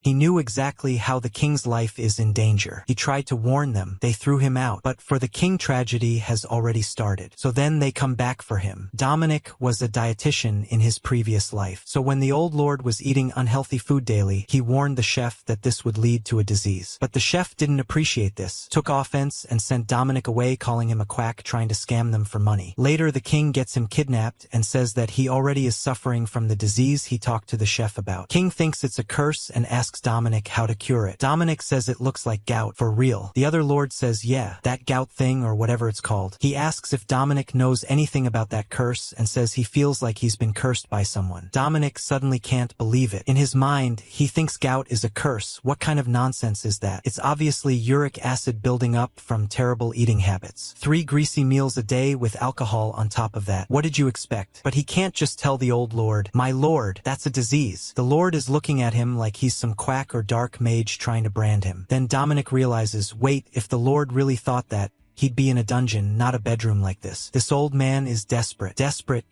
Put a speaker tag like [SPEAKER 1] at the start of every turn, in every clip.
[SPEAKER 1] He knew exactly how the king's life is in danger. He tried to warn them. They threw him out. But for the king, tragedy has already started. So then they come back for him. Dominic was a dietitian in his previous life. So when the old lord was eating unhealthy food daily, he warned the chef that this would lead to a disease. But the chef didn't appreciate this, took offense, and sent Dominic away, calling him a quack trying to scam them for money. Later, the king gets him kidnapped and says that he already is suffering from the disease he talked to the chef about. King thinks it's a curse and asks Dominic how to cure it. Dominic says it looks like gout, for real. The other lord says yeah, that gout thing or whatever it's called. He asks if Dominic knows anything about that curse and says he feels like he's been cursed by someone. Dominic suddenly can't believe it. In his mind, he thinks gout is a curse. What kind of nonsense is that? It's obviously uric acid building up from terrible eating habits. 3 greasy meals a day with alcohol on top of that. What did you expect? But he can't just tell the old lord, "My lord, that's a disease." The lord is looking at him like he's some quack or dark mage trying to brand him. Then Dominic realizes, wait, if the lord really thought that, he'd be in a dungeon, not a bedroom like this. This old man is desperate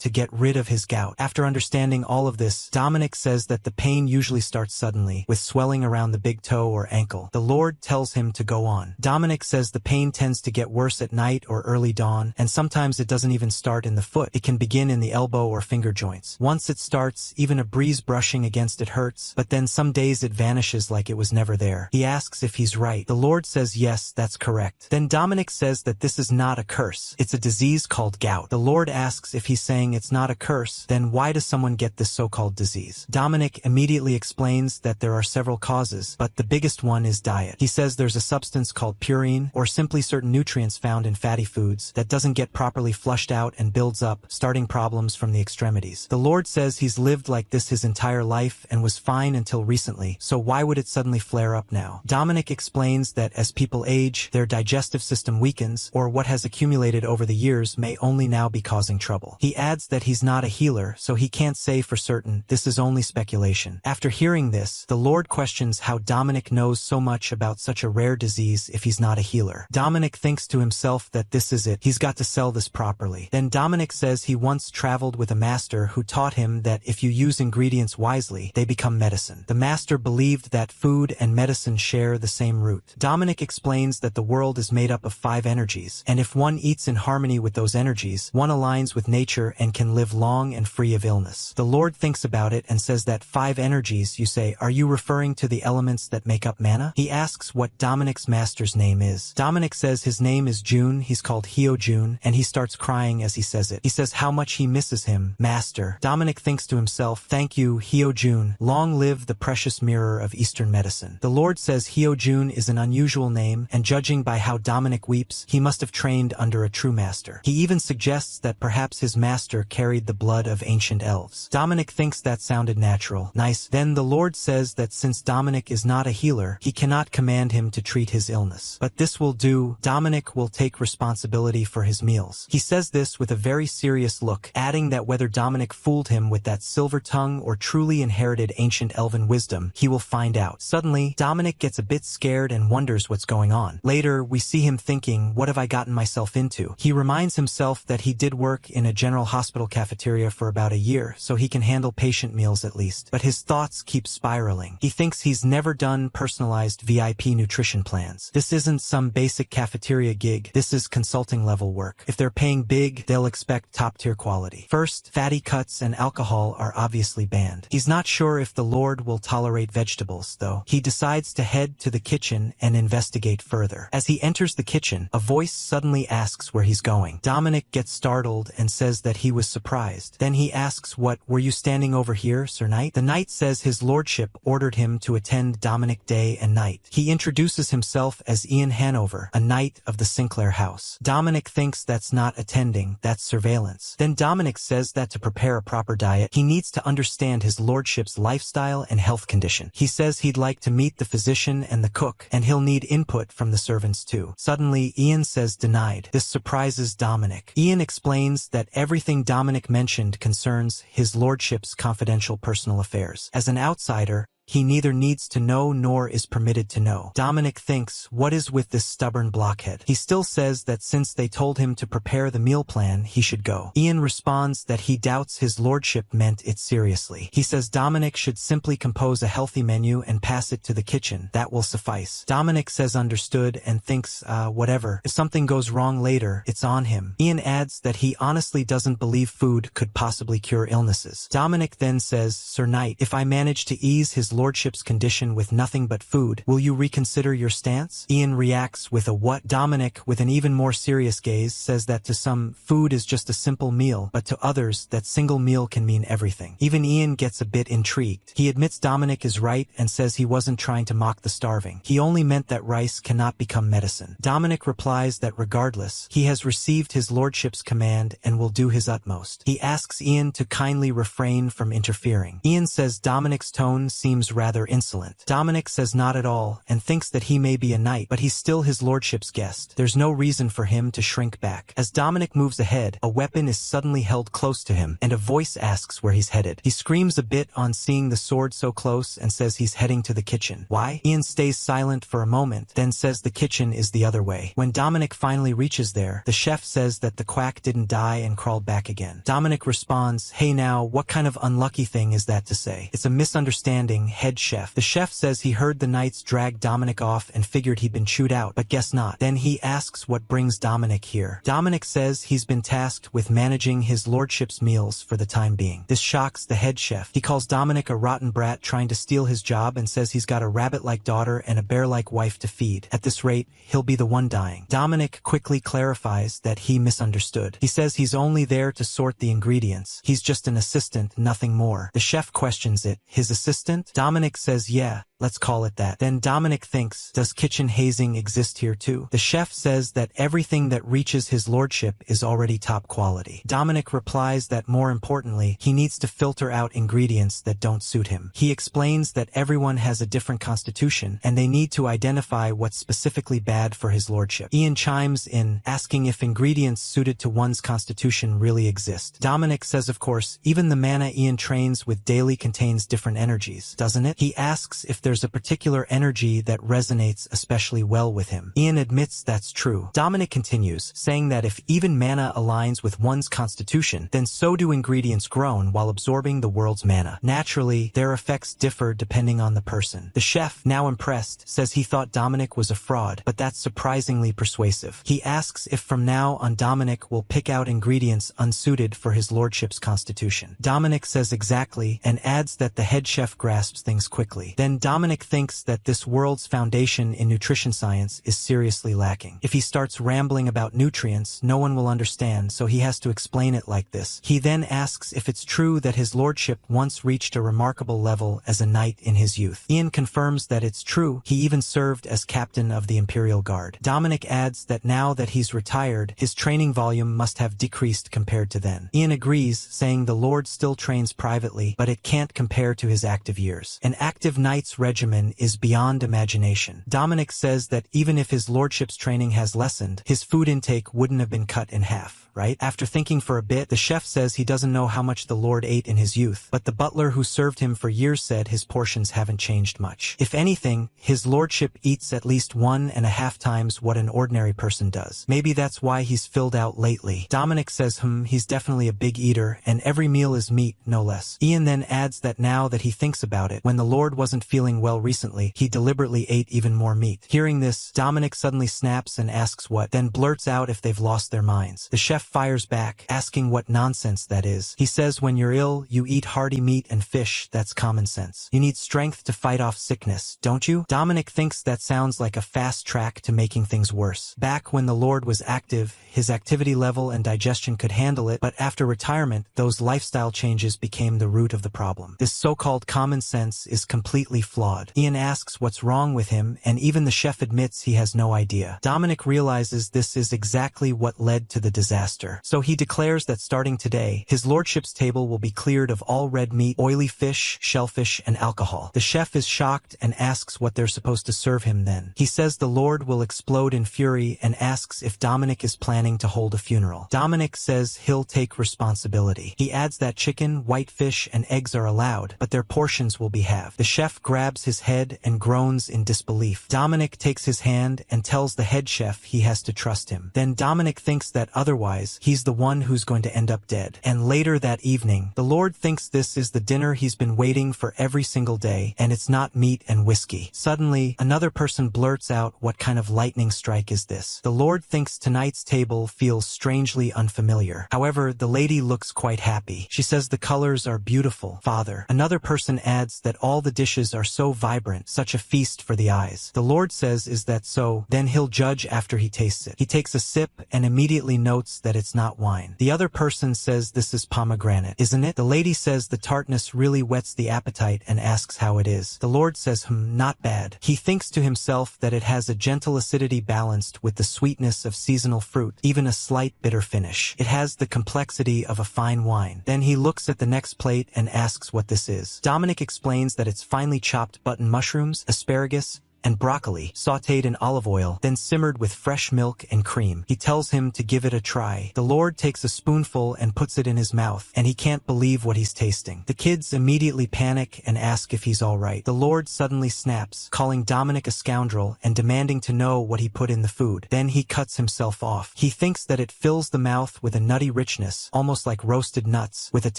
[SPEAKER 1] to get rid of his gout. After understanding all of this, Dominic says that the pain usually starts suddenly, with swelling around the big toe or ankle. The Lord tells him to go on. Dominic says the pain tends to get worse at night or early dawn, and sometimes it doesn't even start in the foot. It can begin in the elbow or finger joints. Once it starts, even a breeze brushing against it hurts, but then some days it vanishes like it was never there. He asks if he's right. The Lord says yes, that's correct. Then Dominic says that this is not a curse. It's a disease called gout. The Lord asks if he's saying it's not a curse, then why does someone get this so-called disease? Dominic immediately explains that there are several causes, but the biggest one is diet. He says there's a substance called purine, or simply certain nutrients found in fatty foods, that doesn't get properly flushed out and builds up, starting problems from the extremities. The Lord says he's lived like this his entire life and was fine until recently, so why would it suddenly flare up now? Dominic explains that as people age, their digestive system weakens, or what has accumulated over the years may only now be causing trouble. He adds that he's not a healer, so he can't say for certain. This is only speculation. After hearing this, the Lord questions how Dominic knows so much about such a rare disease if he's not a healer. Dominic thinks to himself that this is it. He's got to sell this properly. Then Dominic says he once traveled with a master who taught him that if you use ingredients wisely, they become medicine. The master believed that food and medicine share the same root. Dominic explains that the world is made up of 5 energies, and if one eats in harmony with those energies, one aligns with nature and can live long and free of illness. The Lord thinks about it and says that 5 energies, you say, are you referring to the elements that make up mana? He asks what Dominic's master's name is. Dominic says his name is June, he's called Hyo June, and he starts crying as he says it. He says how much he misses him, master. Dominic thinks to himself, thank you, Hyo June. Long live the precious mirror of Eastern medicine. The Lord says Hyo June is an unusual name, and judging by how Dominic weeps, he must have trained under a true master. He even suggests that perhaps his master carried the blood of ancient elves. Dominic thinks that sounded natural. Nice. Then the Lord says that since Dominic is not a healer, he cannot command him to treat his illness. But this will do. Dominic will take responsibility for his meals. He says this with a very serious look, adding that whether Dominic fooled him with that silver tongue or truly inherited ancient elven wisdom, he will find out. Suddenly, Dominic gets a bit scared and wonders what's going on. Later, we see him thinking, what have I gotten myself into? He reminds himself that he did work in a general hospital cafeteria for about a year, so he can handle patient meals at least. But his thoughts keep spiraling. He thinks he's never done personalized VIP nutrition plans. This isn't some basic cafeteria gig. This is consulting level work. If they're paying big, they'll expect top-tier quality. First, fatty cuts and alcohol are obviously banned. He's not sure if the Lord will tolerate vegetables, though. He decides to head to the kitchen and investigate further. As he enters the kitchen, a voice suddenly asks where he's going. Dominic gets startled and says that he was surprised. Then he asks, what, were you standing over here, Sir Knight? The knight says his lordship ordered him to attend Dominic day and night. He introduces himself as Ian Hanover, a knight of the Sinclair house. Dominic thinks that's not attending, that's surveillance. Then Dominic says that to prepare a proper diet, he needs to understand his lordship's lifestyle and health condition. He says he'd like to meet the physician and the cook, and he'll need input from the servants too. Suddenly, Ian says denied. This surprises Dominic. Ian explains that everything Dominic mentioned concerns his lordship's confidential personal affairs. As an outsider, he neither needs to know nor is permitted to know. Dominic thinks, what is with this stubborn blockhead? He still says that since they told him to prepare the meal plan, he should go. Ian responds that he doubts his lordship meant it seriously. He says Dominic should simply compose a healthy menu and pass it to the kitchen. That will suffice. Dominic says understood and thinks, whatever. If something goes wrong later, it's on him. Ian adds that he honestly doesn't believe food could possibly cure illnesses. Dominic then says, Sir Knight, if I manage to ease his lordship's condition with nothing but food, will you reconsider your stance? Ian reacts with a what? Dominic, with an even more serious gaze, says that to some, food is just a simple meal, but to others, that single meal can mean everything. Even Ian gets a bit intrigued. He admits Dominic is right and says he wasn't trying to mock the starving. He only meant that rice cannot become medicine. Dominic replies that regardless, he has received his lordship's command and will do his utmost. He asks Ian to kindly refrain from interfering. Ian says Dominic's tone seems rather insolent. Dominic says not at all and thinks that he may be a knight, but he's still his lordship's guest. There's no reason for him to shrink back. As Dominic moves ahead, a weapon is suddenly held close to him, and a voice asks where he's headed. He screams a bit on seeing the sword so close and says he's heading to the kitchen. Why? Ian stays silent for a moment, then says the kitchen is the other way. When Dominic finally reaches there, the chef says that the quack didn't die and crawled back again. Dominic responds, hey now, what kind of unlucky thing is that to say? It's a misunderstanding, head chef. The chef says he heard the knights drag Dominic off and figured he'd been chewed out, but guess not. Then he asks what brings Dominic here. Dominic says he's been tasked with managing his lordship's meals for the time being. This shocks the head chef. He calls Dominic a rotten brat trying to steal his job and says he's got a rabbit-like daughter and a bear-like wife to feed. At this rate, he'll be the one dying. Dominic quickly clarifies that he misunderstood. He says he's only there to sort the ingredients. He's just an assistant, nothing more. The chef questions it. His assistant? Dominic says yeah. Let's call it that. Then Dominic thinks, does kitchen hazing exist here too? The chef says that everything that reaches his lordship is already top quality. Dominic replies that more importantly, he needs to filter out ingredients that don't suit him. He explains that everyone has a different constitution, and they need to identify what's specifically bad for his lordship. Ian chimes in, asking if ingredients suited to one's constitution really exist. Dominic says of course, even the mana Ian trains with daily contains different energies, doesn't it? He asks if there's a particular energy that resonates especially well with him. Ian admits that's true. Dominic continues, saying that if even mana aligns with one's constitution, then so do ingredients grown while absorbing the world's mana. Naturally, their effects differ depending on the person. The chef, now impressed, says he thought Dominic was a fraud, but that's surprisingly persuasive. He asks if from now on Dominic will pick out ingredients unsuited for his lordship's constitution. Dominic says exactly, and adds that the head chef grasps things quickly. Then Dominic thinks that this world's foundation in nutrition science is seriously lacking. If he starts rambling about nutrients, no one will understand, so he has to explain it like this. He then asks if it's true that his lordship once reached a remarkable level as a knight in his youth. Ian confirms that it's true. He even served as captain of the Imperial Guard. Dominic adds that now that he's retired, his training volume must have decreased compared to then. Ian agrees, saying the Lord still trains privately, but it can't compare to his active years. An active knight's regimen is beyond imagination. Dominic says that even if his lordship's training has lessened, his food intake wouldn't have been cut in half, right? After thinking for a bit, the chef says he doesn't know how much the Lord ate in his youth, but the butler who served him for years said his portions haven't changed much. If anything, his lordship eats at least 1.5 times what an ordinary person does. Maybe that's why he's filled out lately. Dominic says he's definitely a big eater, and every meal is meat, no less. Ian then adds that now that he thinks about it, when the Lord wasn't feeling well recently, he deliberately ate even more meat. Hearing this, Dominic suddenly snaps and asks what, then blurts out if they've lost their minds. The chef fires back, asking what nonsense that is. He says when you're ill, you eat hearty meat and fish, that's common sense. You need strength to fight off sickness, don't you? Dominic thinks that sounds like a fast track to making things worse. Back when the Lord was active, his activity level and digestion could handle it, but after retirement, those lifestyle changes became the root of the problem. This so-called common sense is completely flawed. flawed. Ian asks what's wrong with him, and even the chef admits he has no idea. Dominic realizes this is exactly what led to the disaster. So he declares that starting today, his lordship's table will be cleared of all red meat, oily fish, shellfish, and alcohol. The chef is shocked and asks what they're supposed to serve him then. He says the Lord will explode in fury and asks if Dominic is planning to hold a funeral. Dominic says he'll take responsibility. He adds that chicken, white fish, and eggs are allowed, but their portions will be halved. The chef grabs his head and groans in disbelief. Dominic takes his hand and tells the head chef he has to trust him. Then Dominic thinks that otherwise, he's the one who's going to end up dead. And later that evening, the Lord thinks this is the dinner he's been waiting for every single day, and it's not meat and whiskey. Suddenly, another person blurts out, "What kind of lightning strike is this?" The Lord thinks tonight's table feels strangely unfamiliar. However, the lady looks quite happy. She says the colors are beautiful, Father. Another person adds that all the dishes are so vibrant, such a feast for the eyes. The Lord says, "Is that so?" Then he'll judge after he tastes it. He takes a sip and immediately notes that it's not wine. The other person says this is pomegranate, isn't it? The lady says the tartness really whets the appetite and asks how it is. The Lord says, not bad. He thinks to himself that it has a gentle acidity balanced with the sweetness of seasonal fruit, even a slight bitter finish. It has the complexity of a fine wine. Then he looks at the next plate and asks what this is. Dominic explains that it's finely chopped button mushrooms, asparagus, and broccoli, sautéed in olive oil, then simmered with fresh milk and cream. He tells him to give it a try. The Lord takes a spoonful and puts it in his mouth, and he can't believe what he's tasting. The kids immediately panic and ask if he's alright. The Lord suddenly snaps, calling Dominic a scoundrel and demanding to know what he put in the food. Then he cuts himself off. He thinks that it fills the mouth with a nutty richness, almost like roasted nuts, with a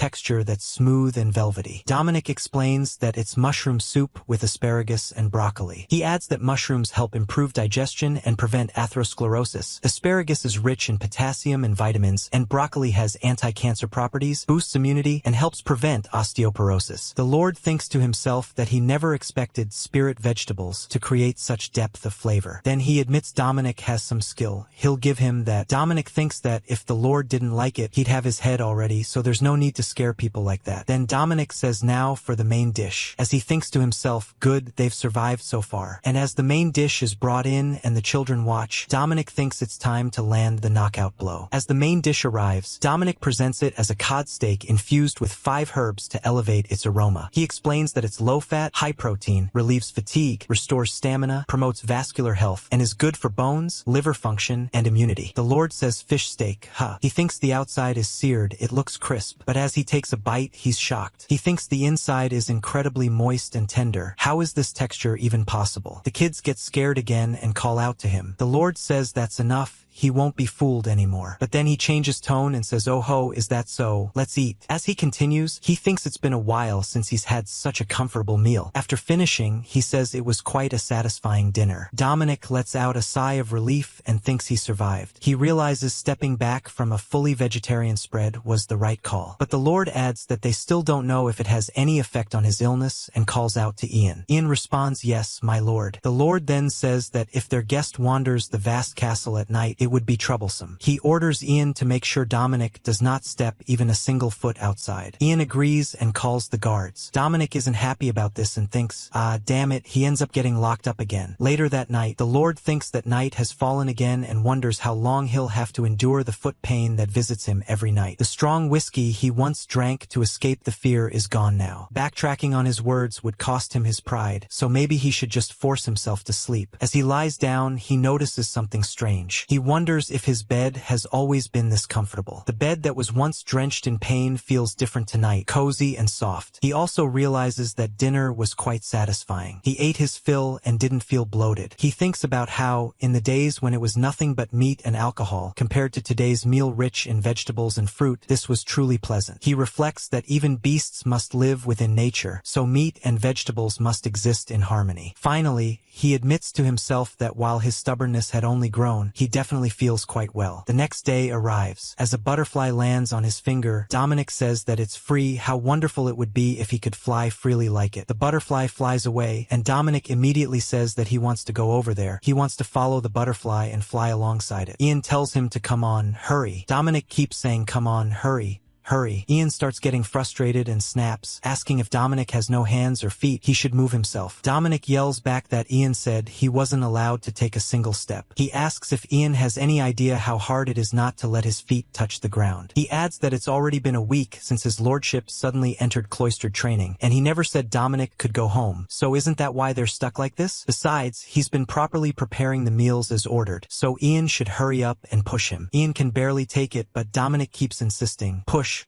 [SPEAKER 1] texture that's smooth and velvety. Dominic explains that it's mushroom soup with asparagus and broccoli. He adds that mushrooms help improve digestion and prevent atherosclerosis. Asparagus is rich in potassium and vitamins, and broccoli has anti-cancer properties, boosts immunity, and helps prevent osteoporosis. The Lord thinks to himself that he never expected spirit vegetables to create such depth of flavor. Then he admits Dominic has some skill. He'll give him that. Dominic thinks that if the Lord didn't like it, he'd have his head already, so there's no need to scare people like that. Then Dominic says now for the main dish. As he thinks to himself, good, they've survived so far. And as the main dish is brought in and the children watch, Dominic thinks it's time to land the knockout blow. As the main dish arrives, Dominic presents it as a cod steak infused with 5 herbs to elevate its aroma. He explains that it's low-fat, high-protein, relieves fatigue, restores stamina, promotes vascular health, and is good for bones, liver function, and immunity. The Lord says fish steak, He thinks the outside is seared, it looks crisp, but as he takes a bite, he's shocked. He thinks the inside is incredibly moist and tender. How is this texture even possible? The kids get scared again and call out to him. The Lord says that's enough. He won't be fooled anymore. But then he changes tone and says, "Oh ho, is that so? Let's eat." As he continues, he thinks it's been a while since he's had such a comfortable meal. After finishing, he says it was quite a satisfying dinner. Dominic lets out a sigh of relief and thinks he survived. He realizes stepping back from a fully vegetarian spread was the right call. But the Lord adds that they still don't know if it has any effect on his illness and calls out to Ian. Ian responds, "Yes, my lord." The Lord then says that if their guest wanders the vast castle at night, it would be troublesome. He orders Ian to make sure Dominic does not step even a single foot outside. Ian agrees and calls the guards. Dominic isn't happy about this and thinks, damn it, he ends up getting locked up again. Later that night, the Lord thinks that night has fallen again and wonders how long he'll have to endure the foot pain that visits him every night. The strong whiskey he once drank to escape the fear is gone now. Backtracking on his words would cost him his pride, so maybe he should just force himself to sleep. As he lies down, he notices something strange. He wonders if his bed has always been this comfortable. The bed that was once drenched in pain feels different tonight, cozy and soft. He also realizes that dinner was quite satisfying. He ate his fill and didn't feel bloated. He thinks about how, in the days when it was nothing but meat and alcohol, compared to today's meal rich in vegetables and fruit, this was truly pleasant. He reflects that even beasts must live within nature, so meat and vegetables must exist in harmony. Finally, he admits to himself that while his stubbornness had only grown, he definitely feels quite well. The next day arrives. As a butterfly lands on his finger, Dominic says that it's free, how wonderful it would be if he could fly freely like it. The butterfly flies away, and Dominic immediately says that he wants to go over there. He wants to follow the butterfly and fly alongside it. Ian tells him to come on, hurry. Dominic keeps saying come on, hurry. hurry. Ian starts getting frustrated and snaps, asking if Dominic has no hands or feet, he should move himself. Dominic yells back that Ian said he wasn't allowed to take a single step. He asks if Ian has any idea how hard it is not to let his feet touch the ground. He adds that it's already been a week since his lordship suddenly entered cloistered training, and he never said Dominic could go home, so isn't that why they're stuck like this? Besides, he's been properly preparing the meals as ordered, so Ian should hurry up and push him. Ian can barely take it, but Dominic keeps insisting, push,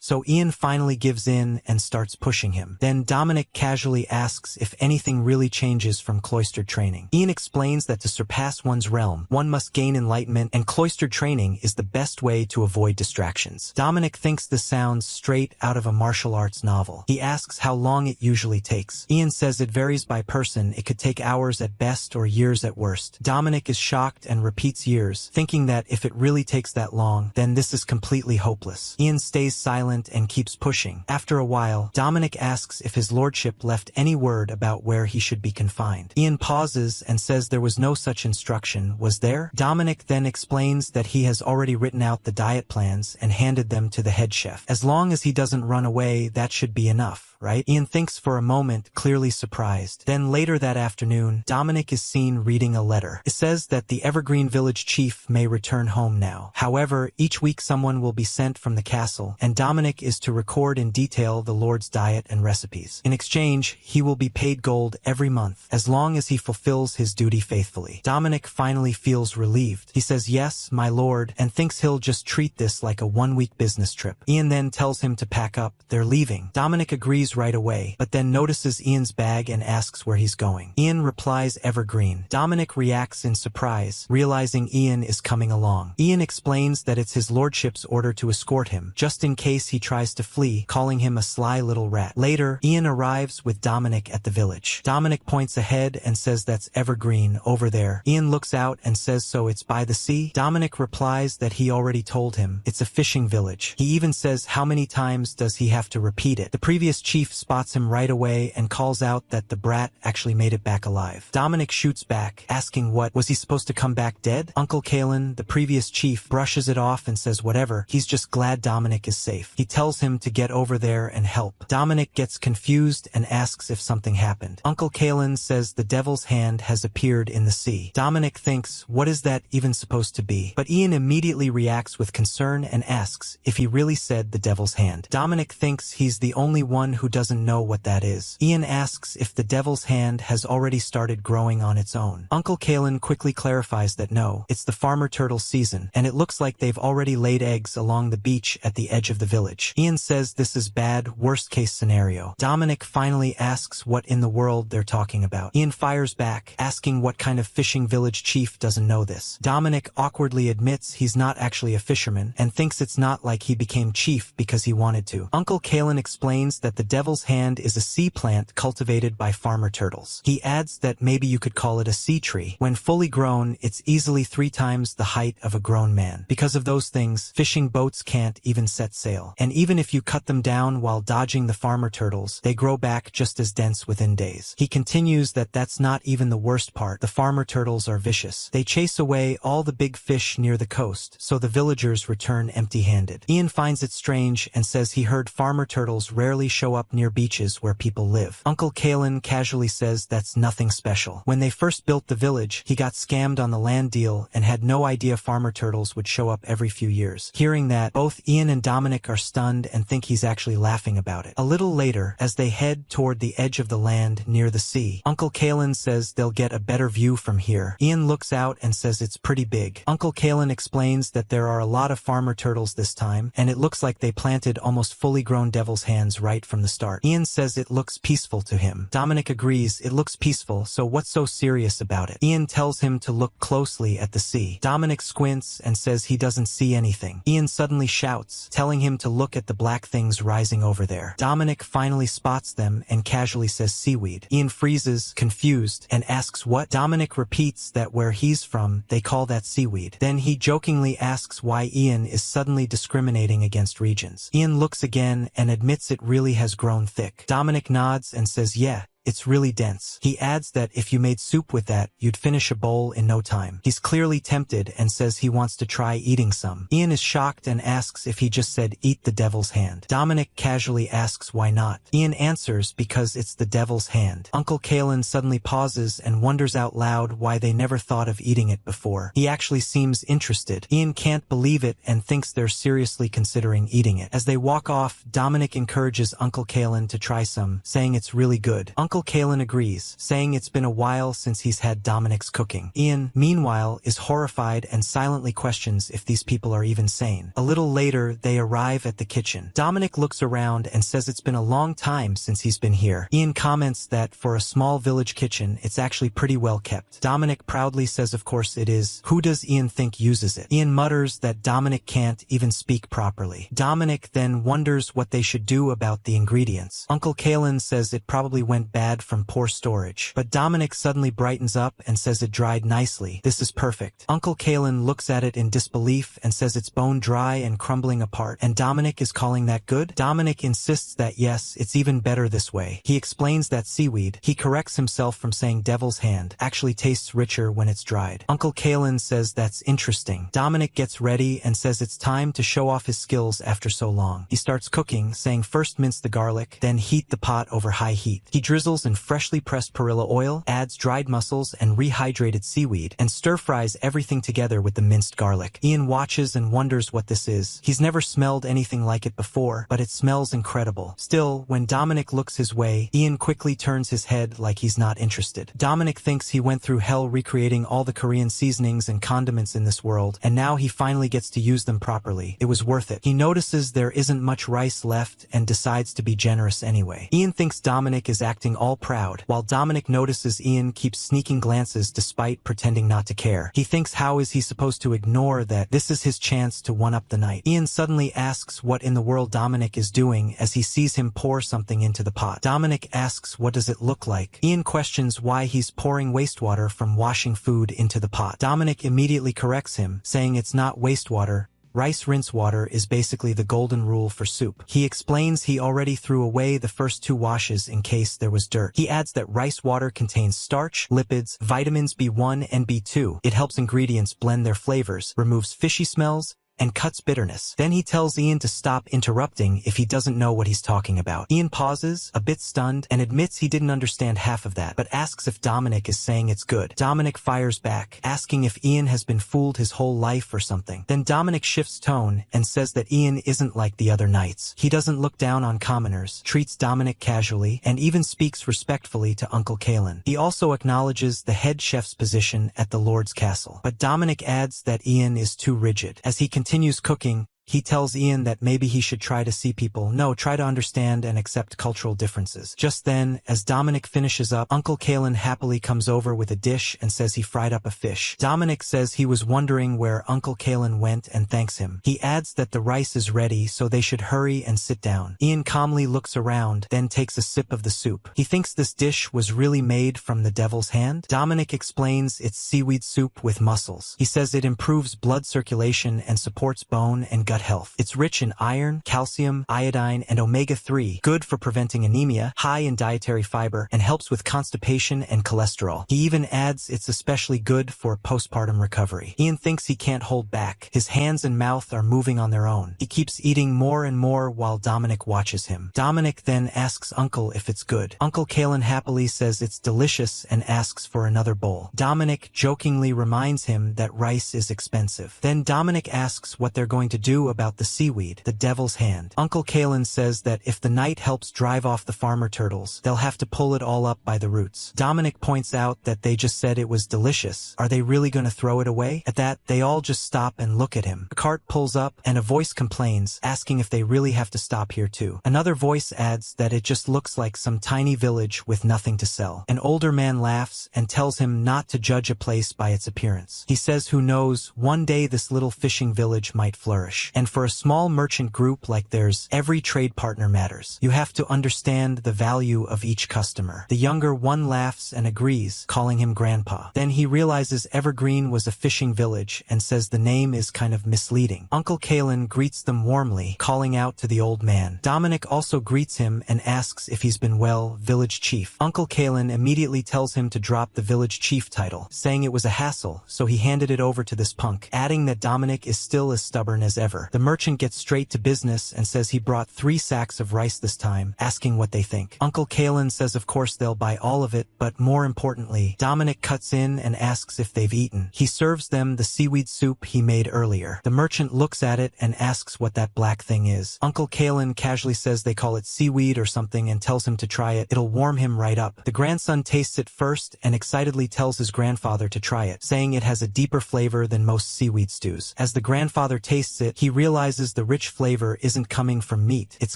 [SPEAKER 1] so Ian finally gives in and starts pushing him. Then Dominic casually asks if anything really changes from cloistered training. Ian explains that to surpass one's realm, one must gain enlightenment, and cloistered training is the best way to avoid distractions. Dominic thinks this sounds straight out of a martial arts novel. He asks how long it usually takes. Ian says it varies by person, it could take hours at best or years at worst. Dominic is shocked and repeats years, thinking that if it really takes that long, then this is completely hopeless. Ian stays silent and keeps pushing. After a while, Dominic asks if his lordship left any word about where he should be confined. Ian pauses and says there was no such instruction, was there? Dominic then explains that he has already written out the diet plans and handed them to the head chef. As long as he doesn't run away, that should be enough, right? Ian thinks for a moment, clearly surprised. Then later that afternoon, Dominic is seen reading a letter. It says that the Evergreen Village chief may return home now. However, each week someone will be sent from the castle, and Dominic is to record in detail the Lord's diet and recipes. In exchange, he will be paid gold every month, as long as he fulfills his duty faithfully. Dominic finally feels relieved. He says, "Yes, my lord," and thinks he'll just treat this like a one-week business trip. Ian then tells him to pack up. They're leaving. Dominic agrees right away, but then notices Ian's bag and asks where he's going. Ian replies Evergreen. Dominic reacts in surprise, realizing Ian is coming along. Ian explains that it's his lordship's order to escort him, just in case he tries to flee, calling him a sly little rat. Later, Ian arrives with Dominic at the village. Dominic points ahead and says that's Evergreen over there. Ian looks out and says so it's by the sea? Dominic replies that he already told him. It's a fishing village. He even says how many times does he have to repeat it. The previous chief spots him right away and calls out that the brat actually made it back alive. Dominic shoots back, asking what, was he supposed to come back dead? Uncle Kalen, the previous chief, brushes it off and says whatever, he's just glad Dominic is safe. He tells him to get over there and help. Dominic gets confused and asks if something happened. Uncle Kalen says the devil's hand has appeared in the sea. Dominic thinks, what is that even supposed to be? But Ian immediately reacts with concern and asks if he really said the devil's hand. Dominic thinks he's the only one who doesn't know what that is. Ian asks if the devil's hand has already started growing on its own. Uncle Kalen quickly clarifies that no, it's the farmer turtle season, and it looks like they've already laid eggs along the beach at the edge of the village. Ian says this is bad, worst case scenario. Dominic finally asks what in the world they're talking about. Ian fires back, asking what kind of fishing village chief doesn't know this. Dominic awkwardly admits he's not actually a fisherman, and thinks it's not like he became chief because he wanted to. Uncle Kalen explains that the devil's hand is a sea plant cultivated by farmer turtles. He adds that maybe you could call it a sea tree. When fully grown, it's easily 3 times the height of a grown man. Because of those things, fishing boats can't even set sail. And even if you cut them down while dodging the farmer turtles, they grow back just as dense within days. He continues that that's not even the worst part. The farmer turtles are vicious. They chase away all the big fish near the coast, so the villagers return empty-handed. Ian finds it strange and says he heard farmer turtles rarely show up near beaches where people live. Uncle Kalen casually says that's nothing special. When they first built the village, he got scammed on the land deal and had no idea farmer turtles would show up every few years. Hearing that, both Ian and Dominic are stunned and think he's actually laughing about it. A little later, as they head toward the edge of the land near the sea, Uncle Kalen says they'll get a better view from here. Ian looks out and says it's pretty big. Uncle Kalen explains that there are a lot of farmer turtles this time, and it looks like they planted almost fully grown devil's hands right from the start. Ian says it looks peaceful to him. Dominic agrees it looks peaceful, so what's so serious about it? Ian tells him to look closely at the sea. Dominic squints and says he doesn't see anything. Ian suddenly shouts, telling him to look at the black things rising over there. Dominic finally spots them and casually says seaweed. Ian freezes, confused, and asks what? Dominic repeats that where he's from, they call that seaweed. Then he jokingly asks why Ian is suddenly discriminating against regions. Ian looks again and admits it really has grown thick. Dominic nods and says yeah, it's really dense. He adds that if you made soup with that, you'd finish a bowl in no time. He's clearly tempted and says he wants to try eating some. Ian is shocked and asks if he just said eat the devil's hand. Dominic casually asks why not. Ian answers because it's the devil's hand. Uncle Kalen suddenly pauses and wonders out loud why they never thought of eating it before. He actually seems interested. Ian can't believe it and thinks they're seriously considering eating it. As they walk off, Dominic encourages Uncle Kalen to try some, saying it's really good. Uncle Kalen agrees, saying it's been a while since he's had Dominic's cooking. Ian, meanwhile, is horrified and silently questions if these people are even sane. A little later, they arrive at the kitchen. Dominic looks around and says it's been a long time since he's been here. Ian comments that for a small village kitchen, it's actually pretty well kept. Dominic proudly says of course it is. Who does Ian think uses it? Ian mutters that Dominic can't even speak properly. Dominic then wonders what they should do about the ingredients. Uncle Kalen says it probably went bad from poor storage. But Dominic suddenly brightens up and says it dried nicely. This is perfect. Uncle Kalen looks at it in disbelief and says it's bone dry and crumbling apart. And Dominic is calling that good? Dominic insists that yes, it's even better this way. He explains that seaweed, he corrects himself from saying devil's hand, actually tastes richer when it's dried. Uncle Kalen says that's interesting. Dominic gets ready and says it's time to show off his skills after so long. He starts cooking, saying first mince the garlic, then heat the pot over high heat. He drizzles in freshly pressed perilla oil, adds dried mussels and rehydrated seaweed, and stir-fries everything together with the minced garlic. Ian watches and wonders what this is. He's never smelled anything like it before, but it smells incredible. Still, when Dominic looks his way, Ian quickly turns his head like he's not interested. Dominic thinks he went through hell recreating all the Korean seasonings and condiments in this world, and now he finally gets to use them properly. It was worth it. He notices there isn't much rice left and decides to be generous anyway. Ian thinks Dominic is acting all proud, while Dominic notices Ian keeps sneaking glances despite pretending not to care. He thinks how is he supposed to ignore that this is his chance to one-up the night. Ian suddenly asks what in the world Dominic is doing as he sees him pour something into the pot. Dominic asks what does it look like. Ian questions why he's pouring wastewater from washing food into the pot. Dominic immediately corrects him, saying it's not wastewater. Rice rinse water is basically the golden rule for soup. He explains he already threw away the first 2 washes in case there was dirt. He adds that rice water contains starch, lipids, vitamins B1 and B2. It helps ingredients blend their flavors, removes fishy smells, and cuts bitterness. Then he tells Ian to stop interrupting if he doesn't know what he's talking about. Ian pauses, a bit stunned, and admits he didn't understand half of that, but asks if Dominic is saying it's good. Dominic fires back, asking if Ian has been fooled his whole life or something. Then Dominic shifts tone and says that Ian isn't like the other knights. He doesn't look down on commoners, treats Dominic casually, and even speaks respectfully to Uncle Kalen. He also acknowledges the head chef's position at the Lord's castle. But Dominic adds that Ian is too rigid. As he continues cooking, he tells Ian that maybe he should try to understand and accept cultural differences. Just then, as Dominic finishes up, Uncle Kalen happily comes over with a dish and says he fried up a fish. Dominic says he was wondering where Uncle Kalen went and thanks him. He adds that the rice is ready, so they should hurry and sit down. Ian calmly looks around, then takes a sip of the soup. He thinks this dish was really made from the devil's hand. Dominic explains it's seaweed soup with mussels. He says it improves blood circulation and supports bone and gut health. It's rich in iron, calcium, iodine, and omega-3, good for preventing anemia, high in dietary fiber, and helps with constipation and cholesterol. He even adds it's especially good for postpartum recovery. Ian thinks he can't hold back. His hands and mouth are moving on their own. He keeps eating more and more while Dominic watches him. Dominic then asks Uncle if it's good. Uncle Kalen happily says it's delicious and asks for another bowl. Dominic jokingly reminds him that rice is expensive. Then Dominic asks what they're going to do about the seaweed, the devil's hand. Uncle Kalen says that if the knight helps drive off the farmer turtles, they'll have to pull it all up by the roots. Dominic points out that they just said it was delicious. Are they really going to throw it away? At that, they all just stop and look at him. The cart pulls up, and a voice complains, asking if they really have to stop here too. Another voice adds that it just looks like some tiny village with nothing to sell. An older man laughs and tells him not to judge a place by its appearance. He says who knows, one day this little fishing village might flourish. huge. And for a small merchant group like theirs, every trade partner matters. You have to understand the value of each customer. The younger one laughs and agrees, calling him Grandpa. Then he realizes Evergreen was a fishing village and says the name is kind of misleading. Uncle Kalen greets them warmly, calling out to the old man. Dominic also greets him and asks if he's been well, village chief. Uncle Kalen immediately tells him to drop the village chief title, saying it was a hassle, so he handed it over to this punk, adding that Dominic is still as stubborn as ever. The merchant gets straight to business and says he brought 3 sacks of rice this time, asking what they think. Uncle Kalen says of course they'll buy all of it, but more importantly, Dominic cuts in and asks if they've eaten. He serves them the seaweed soup he made earlier. The merchant looks at it and asks what that black thing is. Uncle Kalen casually says they call it seaweed or something and tells him to try it. It'll warm him right up. The grandson tastes it first and excitedly tells his grandfather to try it, saying it has a deeper flavor than most seaweed stews. As the grandfather tastes it, he realizes the rich flavor isn't coming from meat, it's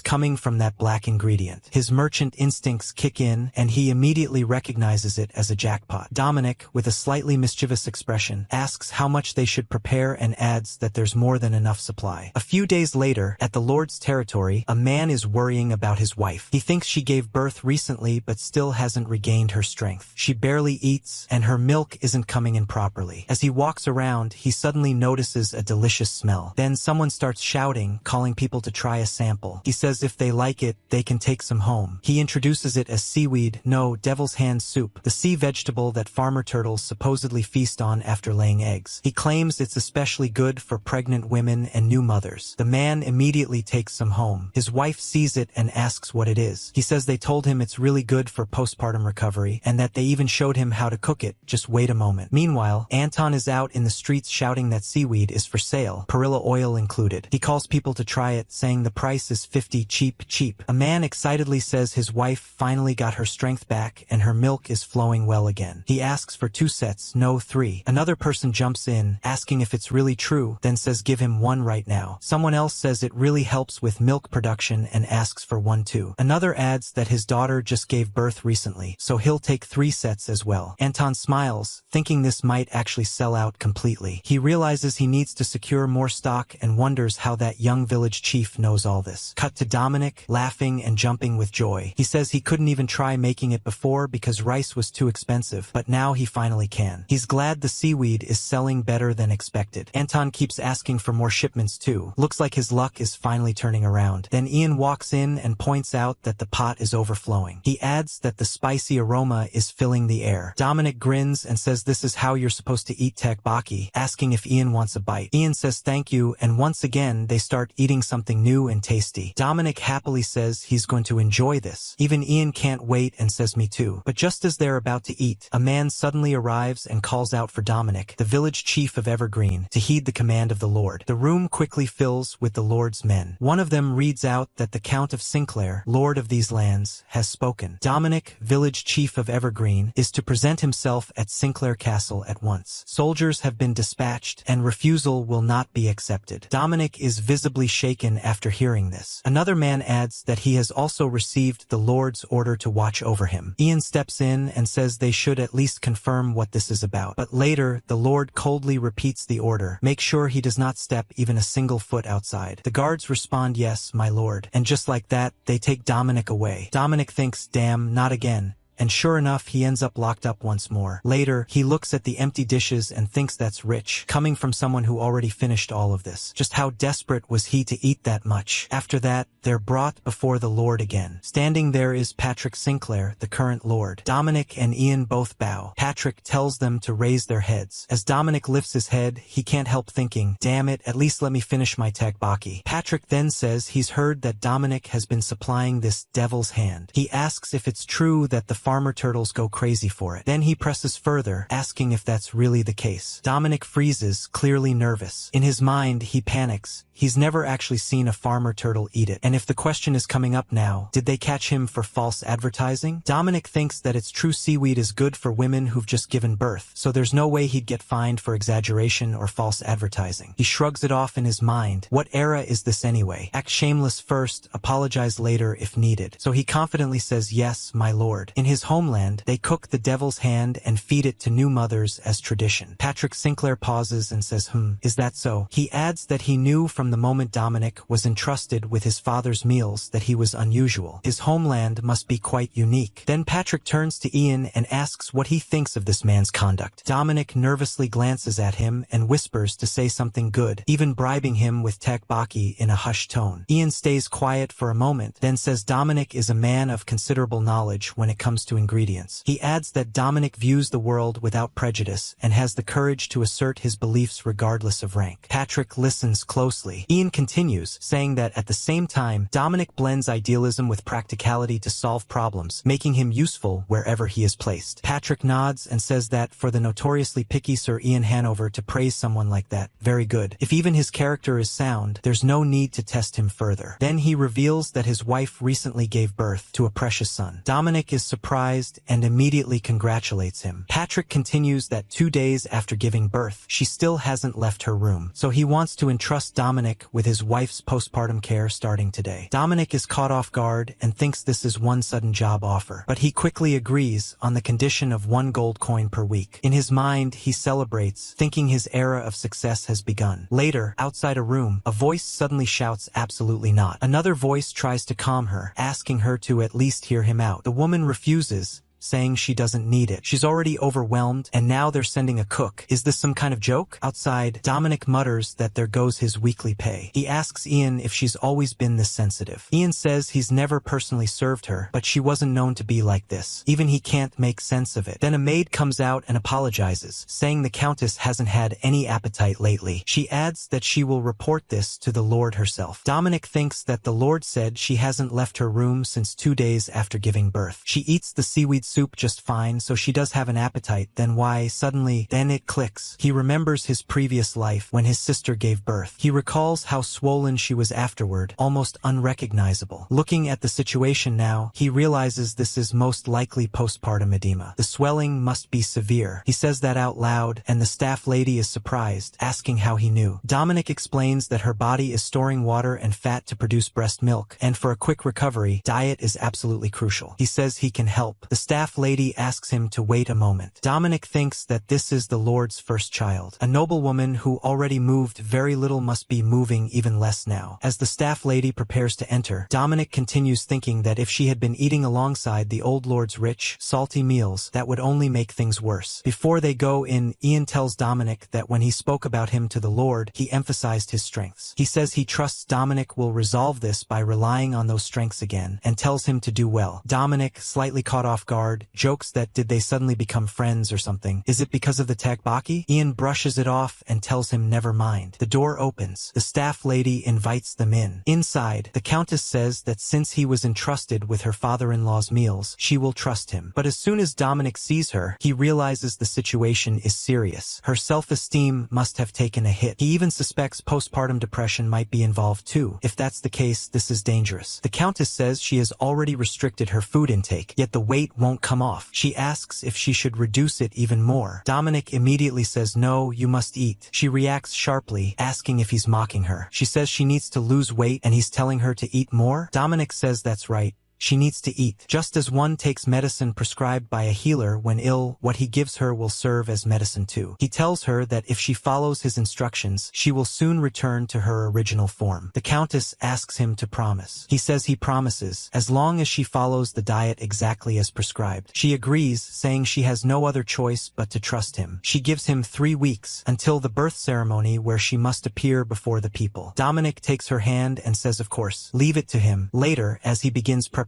[SPEAKER 1] coming from that black ingredient. His merchant instincts kick in, and he immediately recognizes it as a jackpot. Dominic, with a slightly mischievous expression, asks how much they should prepare and adds that there's more than enough supply. A few days later, at the Lord's territory, a man is worrying about his wife. He thinks she gave birth recently but still hasn't regained her strength. She barely eats, and her milk isn't coming in properly. As he walks around, he suddenly notices a delicious smell. Then someone starts shouting, calling people to try a sample. He says if they like it, they can take some home. He introduces it as seaweed, no, devil's hand soup, the sea vegetable that farmer turtles supposedly feast on after laying eggs. He claims it's especially good for pregnant women and new mothers. The man immediately takes some home. His wife sees it and asks what it is. He says they told him it's really good for postpartum recovery and that they even showed him how to cook it. Just wait a moment. Meanwhile, Anton is out in the streets shouting that seaweed is for sale, perilla oil included. He calls people to try it, saying the price is 50 cheap. A man excitedly says his wife finally got her strength back and her milk is flowing well again. He asks for 2 sets, no 3. Another person jumps in, asking if it's really true, then says give him 1 right now. Someone else says it really helps with milk production and asks for 1 too. Another adds that his daughter just gave birth recently, so he'll take 3 sets as well. Anton smiles, thinking this might actually sell out completely. He realizes he needs to secure more stock and wonders how that young village chief knows all this. Cut to Dominic, laughing and jumping with joy. He says he couldn't even try making it before because rice was too expensive, but now he finally can. He's glad the seaweed is selling better than expected. Anton keeps asking for more shipments too. Looks like his luck is finally turning around. Then Ian walks in and points out that the pot is overflowing. He adds that the spicy aroma is filling the air. Dominic grins and says this is how you're supposed to eat tteokbokki, asking if Ian wants a bite. Ian says thank you, and once again they start eating something new and tasty. Dominic happily says he's going to enjoy this. Even Ian can't wait and says me too. But just as they're about to eat, a man suddenly arrives and calls out for Dominic, the village chief of Evergreen, to heed the command of the Lord. The room quickly fills with the Lord's men. One of them reads out that the Count of Sinclair, Lord of these lands, has spoken. Dominic, village chief of Evergreen, is to present himself at Sinclair Castle at once. Soldiers have been dispatched, and refusal will not be accepted. Dominic is visibly shaken after hearing this. Another man adds that he has also received the Lord's order to watch over him. Ian steps in and says they should at least confirm what this is about. But later, the Lord coldly repeats the order. Make sure he does not step even a single foot outside. The guards respond, yes, my lord. And just like that, they take Dominic away. Dominic thinks, damn, not again. And sure enough, he ends up locked up once more. Later, he looks at the empty dishes and thinks that's rich, coming from someone who already finished all of this. Just how desperate was he to eat that much? After that, they're brought before the Lord again. Standing there is Patrick Sinclair, the current Lord. Dominic and Ian both bow. Patrick tells them to raise their heads. As Dominic lifts his head, he can't help thinking, damn it, at least let me finish my tteokbokki. Patrick then says he's heard that Dominic has been supplying this devil's hand. He asks if it's true that the farmer turtles go crazy for it. Then he presses further, asking if that's really the case. Dominic freezes, clearly nervous. In his mind, he panics. He's never actually seen a farmer turtle eat it. And if the question is coming up now, did they catch him for false advertising? Dominic thinks that it's true seaweed is good for women who've just given birth, so there's no way he'd get fined for exaggeration or false advertising. He shrugs it off in his mind. What era is this anyway? Act shameless first, apologize later if needed. So he confidently says, yes, my lord. In his homeland, they cook the devil's hand and feed it to new mothers as tradition. Patrick Sinclair pauses and says, is that so? He adds that he knew from from the moment Dominic was entrusted with his father's meals that he was unusual. His homeland must be quite unique. Then Patrick turns to Ian and asks what he thinks of this man's conduct. Dominic nervously glances at him and whispers to say something good, even bribing him with tteokbokki in a hushed tone. Ian stays quiet for a moment, then says Dominic is a man of considerable knowledge when it comes to ingredients. He adds that Dominic views the world without prejudice and has the courage to assert his beliefs regardless of rank. Patrick listens closely. Ian continues, saying that at the same time, Dominic blends idealism with practicality to solve problems, making him useful wherever he is placed. Patrick nods and says that for the notoriously picky Sir Ian Hanover to praise someone like that, very good. If even his character is sound, there's no need to test him further. Then he reveals that his wife recently gave birth to a precious son. Dominic is surprised and immediately congratulates him. Patrick continues that 2 days after giving birth, she still hasn't left her room, so he wants to entrust Dominic with his wife's postpartum care starting today. Dominic is caught off guard and thinks this is one sudden job offer, but he quickly agrees on the condition of 1 gold coin per week. In his mind, he celebrates, thinking his era of success has begun. Later, outside a room, a voice suddenly shouts, "Absolutely not." Another voice tries to calm her, asking her to at least hear him out. The woman refuses, saying she doesn't need it. She's already overwhelmed, and now they're sending a cook. Is this some kind of joke? Outside, Dominic mutters that there goes his weekly pay. He asks Ian if she's always been this sensitive. Ian says he's never personally served her, but she wasn't known to be like this. Even he can't make sense of it. Then a maid comes out and apologizes, saying the Countess hasn't had any appetite lately. She adds that she will report this to the Lord herself. Dominic thinks that the Lord said she hasn't left her room since 2 days after giving birth. She eats the seaweed soup just fine, so she does have an appetite. Then why suddenly? Then it clicks. He remembers his previous life when his sister gave birth. He recalls how swollen she was afterward, almost unrecognizable. Looking at the situation now, he realizes this is most likely postpartum edema. The swelling must be severe. He says that out loud, and the staff lady is surprised, asking how he knew. Dominic explains that her body is storing water and fat to produce breast milk, and for a quick recovery, diet is absolutely crucial. He says he can help. The staff lady asks him to wait a moment. Dominic thinks that this is the Lord's first child. A noblewoman who already moved very little must be moving even less now. As the staff lady prepares to enter, Dominic continues thinking that if she had been eating alongside the old lord's rich, salty meals, that would only make things worse. Before they go in, Ian tells Dominic that when he spoke about him to the Lord, he emphasized his strengths. He says he trusts Dominic will resolve this by relying on those strengths again, and tells him to do well. Dominic, slightly caught off guard, jokes that did they suddenly become friends or something? Is it because of the tteokbokki? Ian brushes it off and tells him never mind. The door opens. The staff lady invites them in. Inside, the Countess says that since he was entrusted with her father-in-law's meals, she will trust him. But as soon as Dominic sees her, he realizes the situation is serious. Her self-esteem must have taken a hit. He even suspects postpartum depression might be involved too. If that's the case, this is dangerous. The Countess says she has already restricted her food intake, yet the weight won't come off. She asks if she should reduce it even more. Dominic immediately says no, you must eat. She reacts sharply, asking if he's mocking her. She says she needs to lose weight and he's telling her to eat more. Dominic says that's right. She needs to eat. Just as one takes medicine prescribed by a healer when ill, what he gives her will serve as medicine too. He tells her that if she follows his instructions, she will soon return to her original form. The Countess asks him to promise. He says he promises, as long as she follows the diet exactly as prescribed. She agrees, saying she has no other choice but to trust him. She gives him 3 weeks, until the birth ceremony where she must appear before the people. Dominic takes her hand and says of course, leave it to him. Later, as he begins preparations,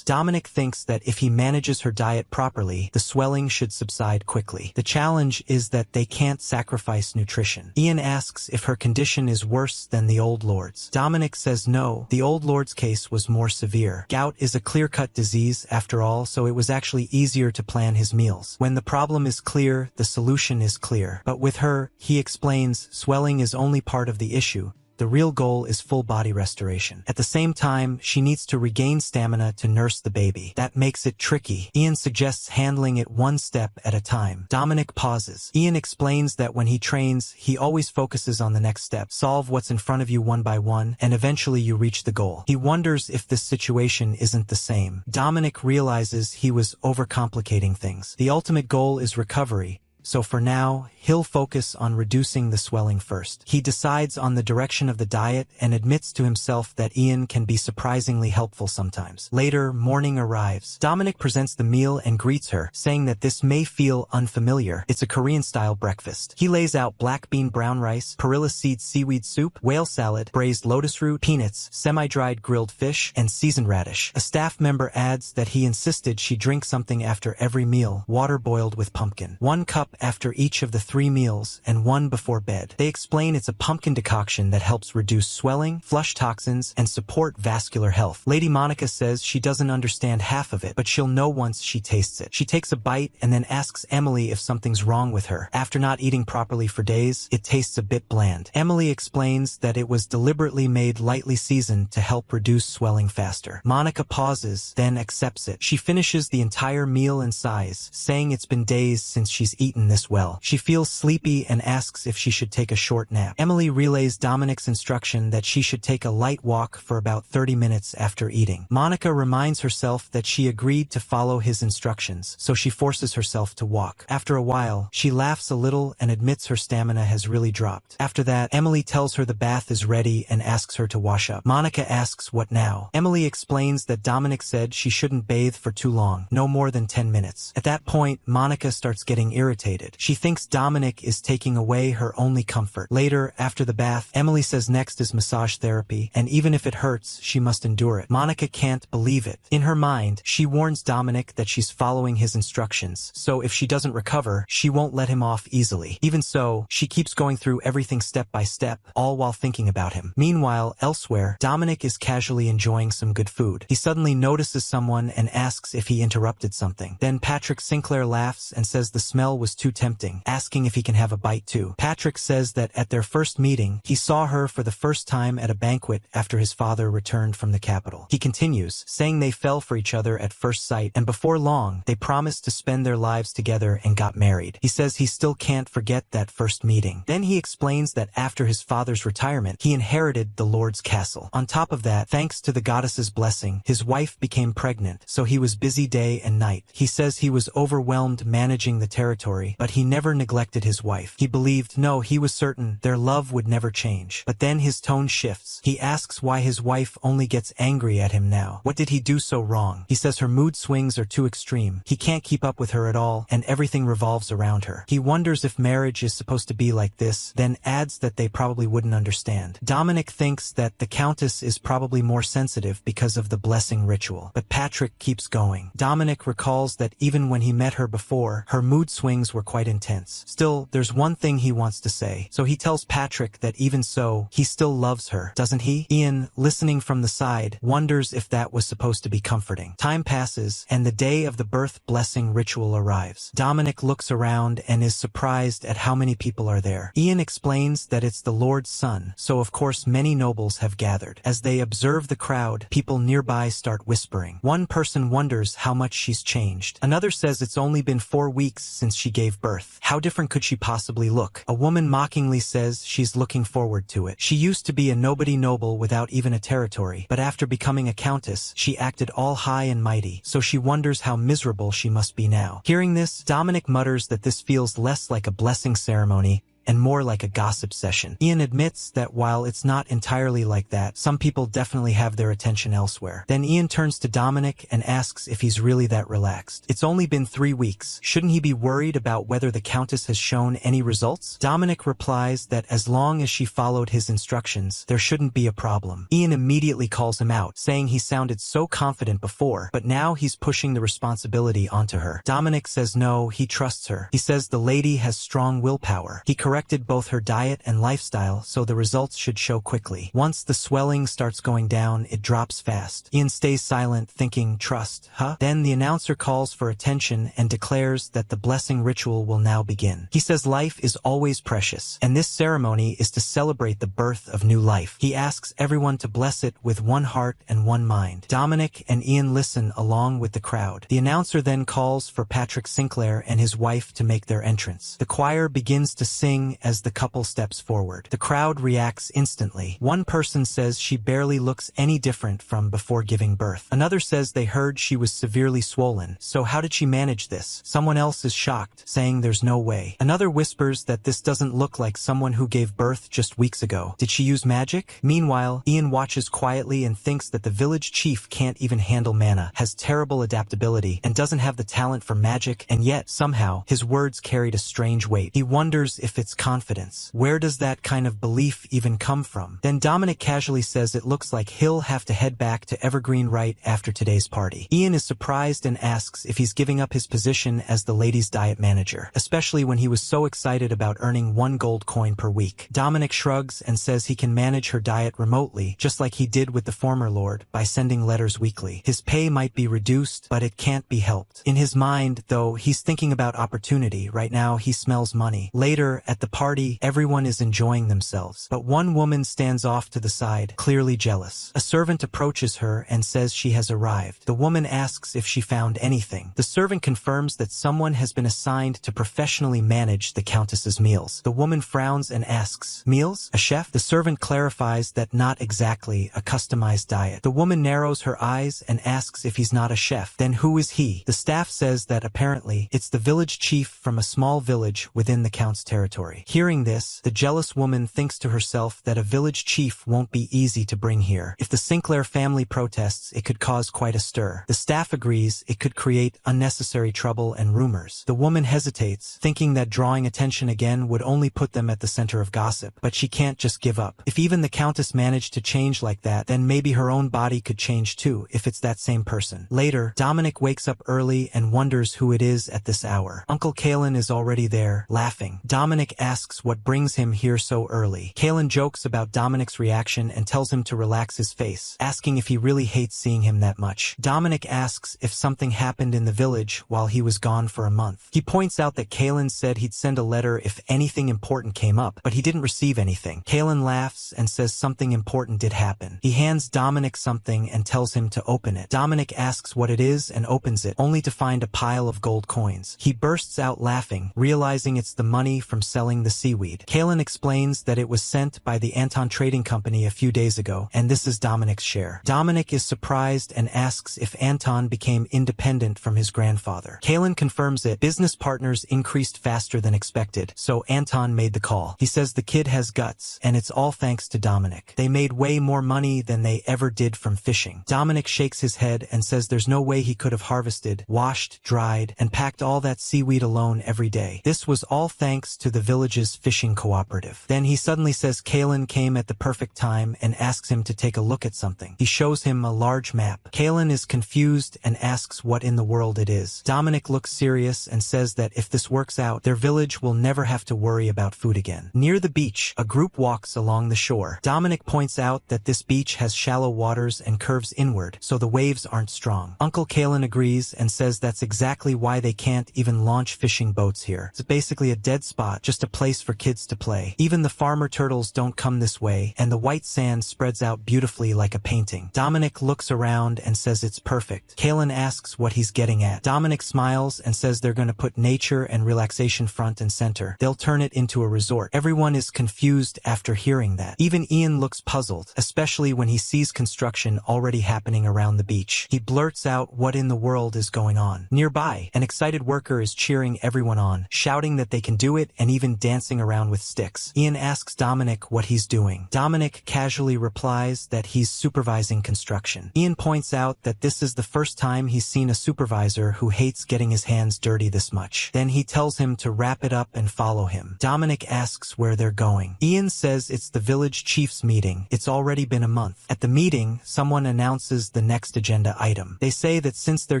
[SPEAKER 1] Dominic thinks that if he manages her diet properly, the swelling should subside quickly. The challenge is that they can't sacrifice nutrition. Ian asks if her condition is worse than the old lord's. Dominic says no, the old lord's case was more severe. Gout is a clear-cut disease after all, so it was actually easier to plan his meals. When the problem is clear, the solution is clear. But with her, he explains, swelling is only part of the issue. The real goal is full body restoration. At the same time, she needs to regain stamina to nurse the baby. That makes it tricky. Ian suggests handling it one step at a time. Dominic pauses. Ian explains that when he trains, he always focuses on the next step. Solve what's in front of you one by one, and eventually you reach the goal. He wonders if this situation isn't the same. Dominic realizes he was overcomplicating things. The ultimate goal is recovery, so for now, he'll focus on reducing the swelling first. He decides on the direction of the diet and admits to himself that Ian can be surprisingly helpful sometimes. Later, morning arrives. Dominic presents the meal and greets her, saying that this may feel unfamiliar. It's a Korean-style breakfast. He lays out black bean brown rice, perilla seed seaweed soup, whale salad, braised lotus root, peanuts, semi-dried grilled fish, and seasoned radish. A staff member adds that he insisted she drink something after every meal, water boiled with pumpkin. 1 cup after each of the 3 meals, and 1 before bed. They explain it's a pumpkin decoction that helps reduce swelling, flush toxins, and support vascular health. Lady Monica says she doesn't understand half of it, but she'll know once she tastes it. She takes a bite and then asks Emily if something's wrong with her. After not eating properly for days, it tastes a bit bland. Emily explains that it was deliberately made lightly seasoned to help reduce swelling faster. Monica pauses, then accepts it. She finishes the entire meal and sighs, saying it's been days since she's eaten this well. She feels sleepy and asks if she should take a short nap. Emily relays Dominic's instruction that she should take a light walk for about 30 minutes after eating. Monica reminds herself that she agreed to follow his instructions, so she forces herself to walk. After a while, she laughs a little and admits her stamina has really dropped. After that, Emily tells her the bath is ready and asks her to wash up. Monica asks what now. Emily explains that Dominic said she shouldn't bathe for too long, no more than 10 minutes. At that point, Monica starts getting irritated. She thinks Dominic is taking away her only comfort. Later, after the bath, Emily says next is massage therapy, and even if it hurts, she must endure it. Monica can't believe it. In her mind, she warns Dominic that she's following his instructions, so if she doesn't recover, she won't let him off easily. Even so, she keeps going through everything step by step, all while thinking about him. Meanwhile, elsewhere, Dominic is casually enjoying some good food. He suddenly notices someone and asks if he interrupted something. Then Patrick Sinclair laughs and says the smell was too tempting, asking if he can have a bite too. Patrick says that at their first meeting, he saw her for the first time at a banquet after his father returned from the capital. He continues, saying they fell for each other at first sight, and before long, they promised to spend their lives together and got married. He says he still can't forget that first meeting. Then he explains that after his father's retirement, he inherited the Lord's castle. On top of that, thanks to the goddess's blessing, his wife became pregnant, so he was busy day and night. He says he was overwhelmed managing the territory, but he never neglected his wife. He believed, no, he was certain, their love would never change. But then his tone shifts. He asks why his wife only gets angry at him now. What did he do so wrong? He says her mood swings are too extreme. He can't keep up with her at all, and everything revolves around her. He wonders if marriage is supposed to be like this, then adds that they probably wouldn't understand. Dominic thinks that the Countess is probably more sensitive because of the blessing ritual, but Patrick keeps going. Dominic recalls that even when he met her before, her mood swings were quite intense. Still, there's one thing he wants to say, so he tells Patrick that even so, he still loves her, doesn't he? Ian, listening from the side, wonders if that was supposed to be comforting. Time passes, and the day of the birth blessing ritual arrives. Dominic looks around and is surprised at how many people are there. Ian explains that it's the Lord's son, so of course many nobles have gathered. As they observe the crowd, people nearby start whispering. One person wonders how much she's changed. Another says it's only been 4 weeks since she gave birth. How different could she possibly look? A woman mockingly says she's looking forward to it. She used to be a nobody noble without even a territory, but after becoming a countess, she acted all high and mighty, so she wonders how miserable she must be now. Hearing this, Dominic mutters that this feels less like a blessing ceremony and more like a gossip session. Ian admits that while it's not entirely like that, some people definitely have their attention elsewhere. Then Ian turns to Dominic and asks if he's really that relaxed. It's only been 3 weeks. Shouldn't he be worried about whether the Countess has shown any results? Dominic replies that as long as she followed his instructions, there shouldn't be a problem. Ian immediately calls him out, saying he sounded so confident before, but now he's pushing the responsibility onto her. Dominic says no, he trusts her. He says the lady has strong willpower. He corrected both her diet and lifestyle, so the results should show quickly. Once the swelling starts going down, it drops fast. Ian stays silent, thinking, trust, huh? Then the announcer calls for attention and declares that the blessing ritual will now begin. He says life is always precious, and this ceremony is to celebrate the birth of new life. He asks everyone to bless it with one heart and one mind. Dominic and Ian listen along with the crowd. The announcer then calls for Patrick Sinclair and his wife to make their entrance. The choir begins to sing cheering as the couple steps forward. The crowd reacts instantly. One person says she barely looks any different from before giving birth. Another says they heard she was severely swollen, so how did she manage this? Someone else is shocked, saying there's no way. Another whispers that this doesn't look like someone who gave birth just weeks ago. Did she use magic? Meanwhile, Ian watches quietly and thinks that the village chief can't even handle mana, has terrible adaptability, and doesn't have the talent for magic, and yet, somehow, his words carried a strange weight. He wonders if it's confidence. Where does that kind of belief even come from? Then Dominic casually says it looks like he'll have to head back to Evergreen right after today's party. Ian is surprised and asks if he's giving up his position as the ladies' diet manager, especially when he was so excited about earning 1 gold coin per week. Dominic shrugs and says he can manage her diet remotely, just like he did with the former lord, by sending letters weekly. His pay might be reduced, but it can't be helped. In his mind, though, he's thinking about opportunity. Right now, he smells money. Later, at the party, everyone is enjoying themselves, but one woman stands off to the side, clearly jealous. A servant approaches her and says she has arrived. The woman asks if she found anything. The servant confirms that someone has been assigned to professionally manage the countess's meals. The woman frowns and asks, "Meals? A chef?" The servant clarifies that not exactly a customized diet. The woman narrows her eyes and asks if he's not a chef. Then who is he? The staff says that apparently it's the village chief from a small village within the count's territory. Hearing this, the jealous woman thinks to herself that a village chief won't be easy to bring here. If the Sinclair family protests, it could cause quite a stir. The staff agrees it could create unnecessary trouble and rumors. The woman hesitates, thinking that drawing attention again would only put them at the center of gossip, but she can't just give up. If even the countess managed to change like that, then maybe her own body could change too, if it's that same person. Later, Dominic wakes up early and wonders who it is at this hour. Uncle Kalen is already there, laughing. Dominic asks what brings him here so early. Kalen jokes about Dominic's reaction and tells him to relax his face, asking if he really hates seeing him that much. Dominic asks if something happened in the village while he was gone for a month. He points out that Kalen said he'd send a letter if anything important came up, but he didn't receive anything. Kalen laughs and says something important did happen. He hands Dominic something and tells him to open it. Dominic asks what it is and opens it, only to find a pile of gold coins. He bursts out laughing, realizing it's the money from selling the seaweed. Kalen explains that it was sent by the Anton Trading Company a few days ago, and this is Dominic's share. Dominic is surprised and asks if Anton became independent from his grandfather. Kalen confirms it. Business partners increased faster than expected, so Anton made the call. He says the kid has guts, and it's all thanks to Dominic. They made way more money than they ever did from fishing. Dominic shakes his head and says there's no way he could have harvested, washed, dried, and packed all that seaweed alone every day. This was all thanks to the village's fishing cooperative. Then he suddenly says Kalen came at the perfect time and asks him to take a look at something. He shows him a large map. Kalen is confused and asks what in the world it is. Dominic looks serious and says that if this works out, their village will never have to worry about food again. Near the beach, a group walks along the shore. Dominic points out that this beach has shallow waters and curves inward, so the waves aren't strong. Uncle Kalen agrees and says that's exactly why they can't even launch fishing boats here. It's basically a dead spot, just a place for kids to play. Even the farmer turtles don't come this way, and the white sand spreads out beautifully like a painting. Dominic looks around and says it's perfect. Kalen asks what he's getting at. Dominic smiles and says they're going to put nature and relaxation front and center. They'll turn it into a resort. Everyone is confused after hearing that. Even Ian looks puzzled, especially when he sees construction already happening around the beach. He blurts out what in the world is going on. Nearby, an excited worker is cheering everyone on, shouting that they can do it and even dancing around with sticks. Ian asks Dominic what he's doing. Dominic casually replies that he's supervising construction. Ian points out that this is the first time he's seen a supervisor who hates getting his hands dirty this much. Then he tells him to wrap it up and follow him. Dominic asks where they're going. Ian says it's the village chief's meeting. It's already been a month. At the meeting, someone announces the next agenda item. They say that since they're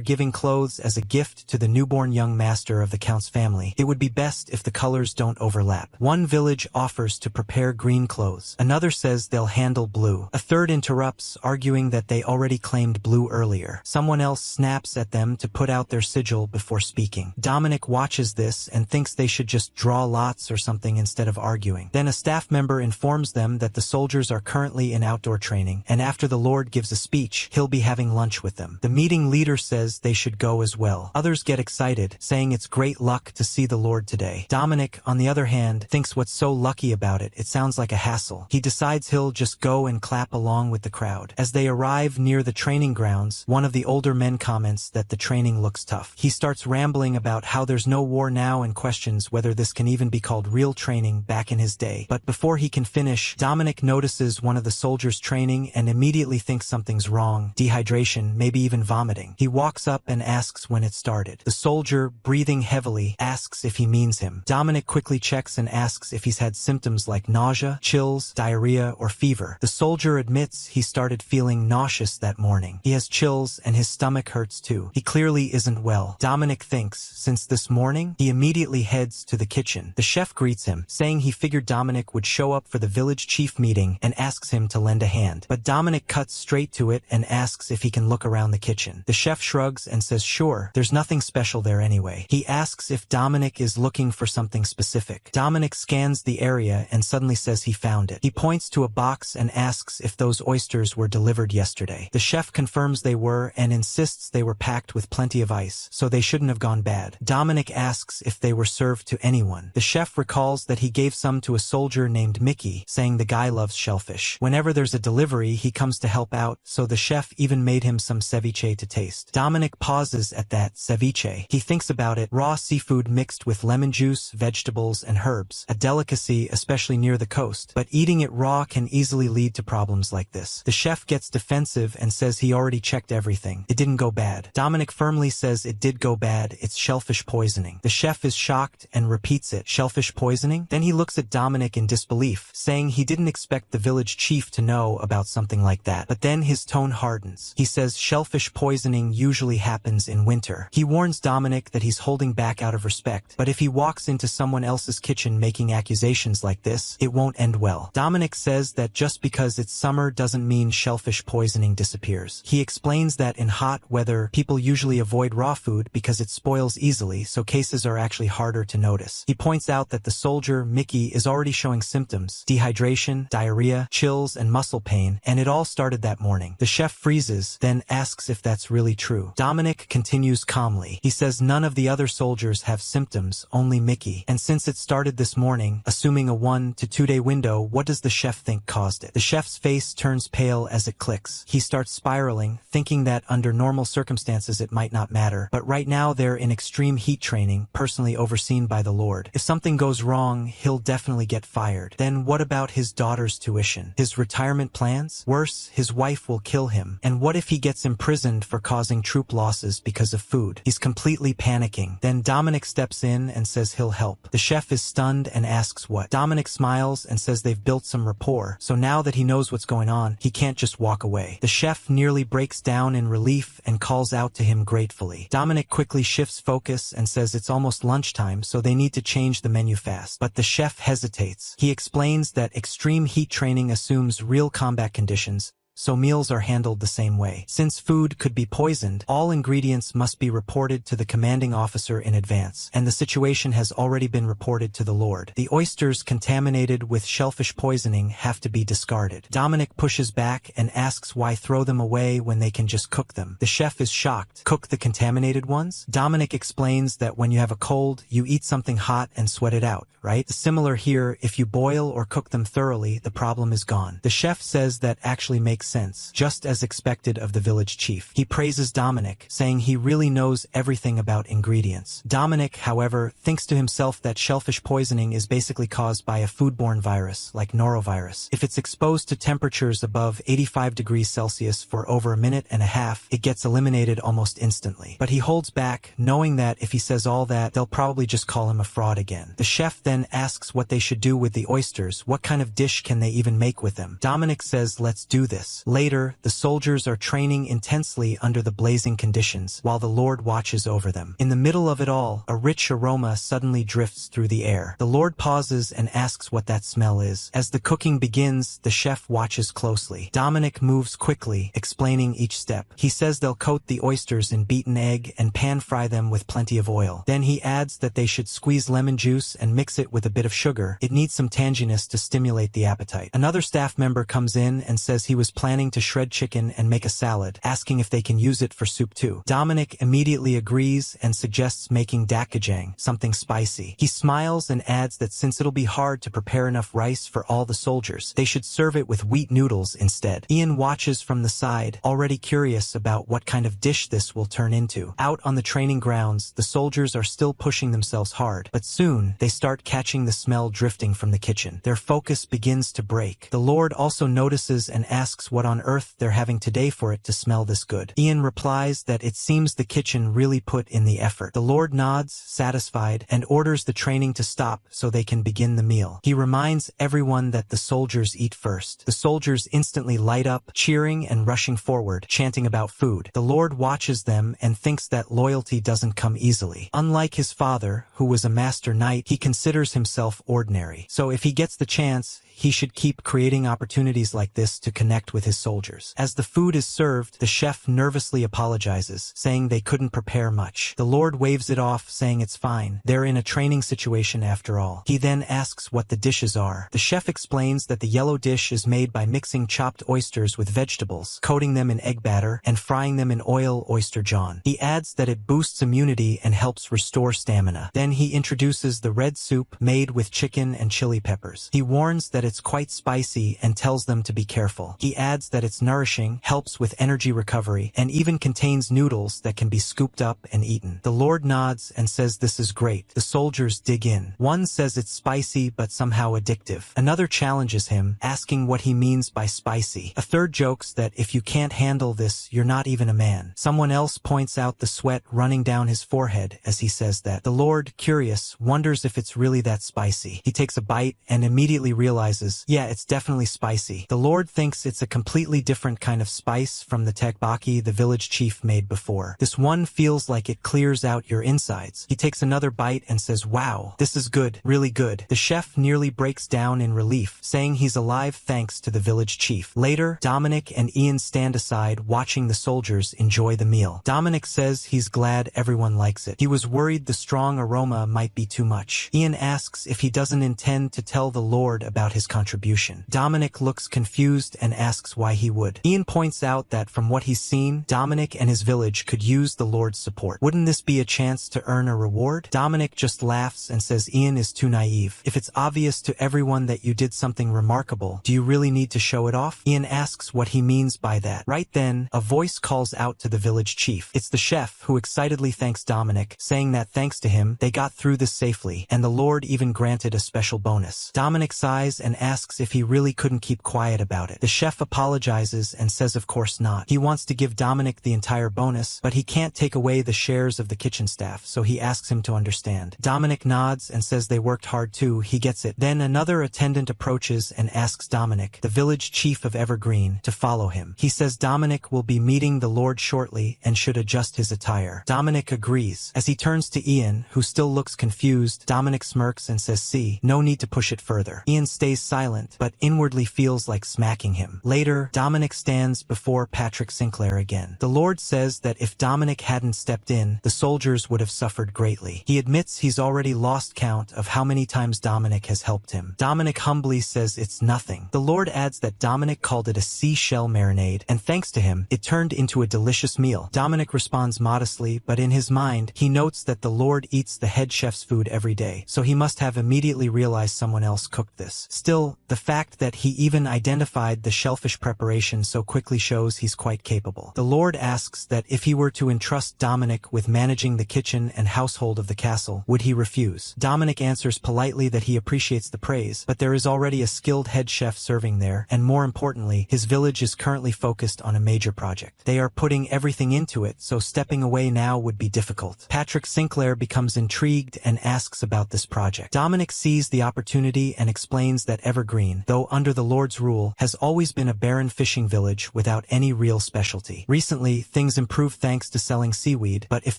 [SPEAKER 1] giving clothes as a gift to the newborn young master of the count's family, it would be best if the colors don't overlap. One village offers to prepare green clothes. Another says they'll handle blue. A third interrupts, arguing that they already claimed blue earlier. Someone else snaps at them to put out their sigil before speaking. Dominic watches this and thinks they should just draw lots or something instead of arguing. Then a staff member informs them that the soldiers are currently in outdoor training, and after the Lord gives a speech, he'll be having lunch with them. The meeting leader says they should go as well. Others get excited, saying it's great luck to see the Lord today. Dominic, on the the other hand, thinks what's so lucky about it sounds like a hassle. He decides he'll just go and clap along with the crowd. As they arrive near the training grounds, one of the older men comments that the training looks tough. He starts rambling about how there's no war now and questions whether this can even be called real training back in his day. But before he can finish, Dominic notices one of the soldiers training and immediately thinks something's wrong, dehydration, maybe even vomiting. He walks up and asks when it started. The soldier, breathing heavily, asks if he means him. Dominic quickly checks and asks if he's had symptoms like nausea, chills, diarrhea, or fever. The soldier admits he started feeling nauseous that morning. He has chills and his stomach hurts too. He clearly isn't well. Dominic thinks, since this morning, he immediately heads to the kitchen. The chef greets him, saying he figured Dominic would show up for the village chief meeting and asks him to lend a hand. But Dominic cuts straight to it and asks if he can look around the kitchen. The chef shrugs and says sure, there's nothing special there anyway. He asks if Dominic is looking for something specific. Dominic scans the area and suddenly says he found it. He points to a box and asks if those oysters were delivered yesterday. The chef confirms they were and insists they were packed with plenty of ice, so they shouldn't have gone bad. Dominic asks if they were served to anyone. The chef recalls that he gave some to a soldier named Mickey, saying the guy loves shellfish. Whenever there's a delivery, he comes to help out, so the chef even made him some ceviche to taste. Dominic pauses at that ceviche. He thinks about it, raw seafood mixed with lemon juice, vegetables, and herbs, a delicacy especially near the coast, but eating it raw can easily lead to problems like this. The chef gets defensive and says he already checked everything. It didn't go bad. Dominic firmly says it did go bad, it's shellfish poisoning. The chef is shocked and repeats it, shellfish poisoning? Then he looks at Dominic in disbelief, saying he didn't expect the village chief to know about something like that. But then his tone hardens. He says shellfish poisoning usually happens in winter. He warns Dominic that he's holding back out of respect, but if he walks into someone else's kitchen making accusations like this, it won't end well. Dominic says that just because it's summer doesn't mean shellfish poisoning disappears. He explains that in hot weather, people usually avoid raw food because it spoils easily, so cases are actually harder to notice. He points out that the soldier, Mickey, is already showing symptoms: dehydration, diarrhea, chills, and muscle pain, and it all started that morning. The chef freezes, then asks if that's really true. Dominic continues calmly. He says none of the other soldiers have symptoms, only Mickey. And since it started this morning, assuming a 1 to 2 day window, what does the chef think caused it? The chef's face turns pale as it clicks. He starts spiraling, thinking that under normal circumstances it might not matter, but right now they're in extreme heat training, personally overseen by the Lord. If something goes wrong, he'll definitely get fired. Then what about his daughter's tuition? His retirement plans? Worse, his wife will kill him. And what if he gets imprisoned for causing troop losses because of food? He's completely panicking. Then Dominic steps in and says he'll help. The chef is stunned and asks what. Dominic smiles and says they've built some rapport, so now that he knows what's going on, he can't just walk away. The chef nearly breaks down in relief and calls out to him gratefully. Dominic quickly shifts focus and says it's almost lunchtime, so they need to change the menu fast. But the chef hesitates. He explains that extreme heat training assumes real combat conditions, so meals are handled the same way. Since food could be poisoned, all ingredients must be reported to the commanding officer in advance, and the situation has already been reported to the Lord. The oysters contaminated with shellfish poisoning have to be discarded. Dominic pushes back and asks why throw them away when they can just cook them. The chef is shocked. Cook the contaminated ones? Dominic explains that when you have a cold, you eat something hot and sweat it out, right? Similar here, if you boil or cook them thoroughly, the problem is gone. The chef says that actually makes sense, just as expected of the village chief. He praises Dominic, saying he really knows everything about ingredients. Dominic, however, thinks to himself that shellfish poisoning is basically caused by a foodborne virus, like norovirus. If it's exposed to temperatures above 85 degrees Celsius for over a minute and a half, it gets eliminated almost instantly. But he holds back, knowing that if he says all that, they'll probably just call him a fraud again. The chef then asks what they should do with the oysters, what kind of dish can they even make with them. Dominic says, let's do this. Later, the soldiers are training intensely under the blazing conditions, while the Lord watches over them. In the middle of it all, a rich aroma suddenly drifts through the air. The Lord pauses and asks what that smell is. As the cooking begins, the chef watches closely. Dominic moves quickly, explaining each step. He says they'll coat the oysters in beaten egg and pan-fry them with plenty of oil. Then he adds that they should squeeze lemon juice and mix it with a bit of sugar. It needs some tanginess to stimulate the appetite. Another staff member comes in and says he was planning to shred chicken and make a salad, asking if they can use it for soup too. Dominic immediately agrees and suggests making dakgajang, something spicy. He smiles and adds that since it'll be hard to prepare enough rice for all the soldiers, they should serve it with wheat noodles instead. Ian watches from the side, already curious about what kind of dish this will turn into. Out on the training grounds, the soldiers are still pushing themselves hard, but soon they start catching the smell drifting from the kitchen. Their focus begins to break. The Lord also notices and asks what on earth they're having today for it to smell this good. Ian replies that it seems the kitchen really put in the effort. The Lord nods, satisfied, and orders the training to stop so they can begin the meal. He reminds everyone that the soldiers eat first. The soldiers instantly light up, cheering and rushing forward, chanting about food. The Lord watches them and thinks that loyalty doesn't come easily. Unlike his father, who was a master knight, he considers himself ordinary. So if he gets the chance, he should keep creating opportunities like this to connect with his soldiers. As the food is served, the chef nervously apologizes, saying they couldn't prepare much. The Lord waves it off, saying it's fine. They're in a training situation after all. He then asks what the dishes are. The chef explains that the yellow dish is made by mixing chopped oysters with vegetables, coating them in egg batter, and frying them in oil oyster john. He adds that it boosts immunity and helps restore stamina. Then he introduces the red soup made with chicken and chili peppers. He warns that it's quite spicy and tells them to be careful. He adds that it's nourishing, helps with energy recovery, and even contains noodles that can be scooped up and eaten. The Lord nods and says this is great. The soldiers dig in. One says it's spicy but somehow addictive. Another challenges him, asking what he means by spicy. A third jokes that if you can't handle this, you're not even a man. Someone else points out the sweat running down his forehead as he says that. The Lord, curious, wonders if it's really that spicy. He takes a bite and immediately realizes, yeah, it's definitely spicy. The Lord thinks it's a completely different kind of spice from the tteokbokki the village chief made before. This one feels like it clears out your insides. He takes another bite and says, wow, this is good, really good. The chef nearly breaks down in relief, saying he's alive thanks to the village chief. Later, Dominic and Ian stand aside watching the soldiers enjoy the meal. Dominic says he's glad everyone likes it. He was worried the strong aroma might be too much. Ian asks if he doesn't intend to tell the Lord about his contribution. Dominic looks confused and asks why he would. Ian points out that from what he's seen, Dominic and his village could use the Lord's support. Wouldn't this be a chance to earn a reward? Dominic just laughs and says Ian is too naive. If it's obvious to everyone that you did something remarkable, do you really need to show it off? Ian asks what he means by that. Right then, a voice calls out to the village chief. It's the chef, who excitedly thanks Dominic, saying that thanks to him, they got through this safely, and the Lord even granted a special bonus. Dominic sighs and asks if he really couldn't keep quiet about it. The chef apologizes and says of course not. He wants to give Dominic the entire bonus, but he can't take away the shares of the kitchen staff, so he asks him to understand. Dominic nods and says they worked hard too, he gets it. Then another attendant approaches and asks Dominic, the village chief of Evergreen, to follow him. He says Dominic will be meeting the Lord shortly and should adjust his attire. Dominic agrees. As he turns to Ian, who still looks confused, Dominic smirks and says see, no need to push it further. Ian stays silent, but inwardly feels like smacking him. Later, Dominic stands before Patrick Sinclair again. The Lord says that if Dominic hadn't stepped in, the soldiers would have suffered greatly. He admits he's already lost count of how many times Dominic has helped him. Dominic humbly says it's nothing. The Lord adds that Dominic called it a seashell marinade, and thanks to him, it turned into a delicious meal. Dominic responds modestly, but in his mind, he notes that the Lord eats the head chef's food every day, so he must have immediately realized someone else cooked this. Still, the fact that he even identified the shellfish preparation so quickly shows he's quite capable. The Lord asks that if he were to entrust Dominic with managing the kitchen and household of the castle, would he refuse? Dominic answers politely that he appreciates the praise, but there is already a skilled head chef serving there, and more importantly, his village is currently focused on a major project. They are putting everything into it, so stepping away now would be difficult. Patrick Sinclair becomes intrigued and asks about this project. Dominic sees the opportunity and explains that Evergreen, though under the Lord's rule, has always been a barren fishing village without any real specialty. Recently, things improved thanks to selling seaweed, but if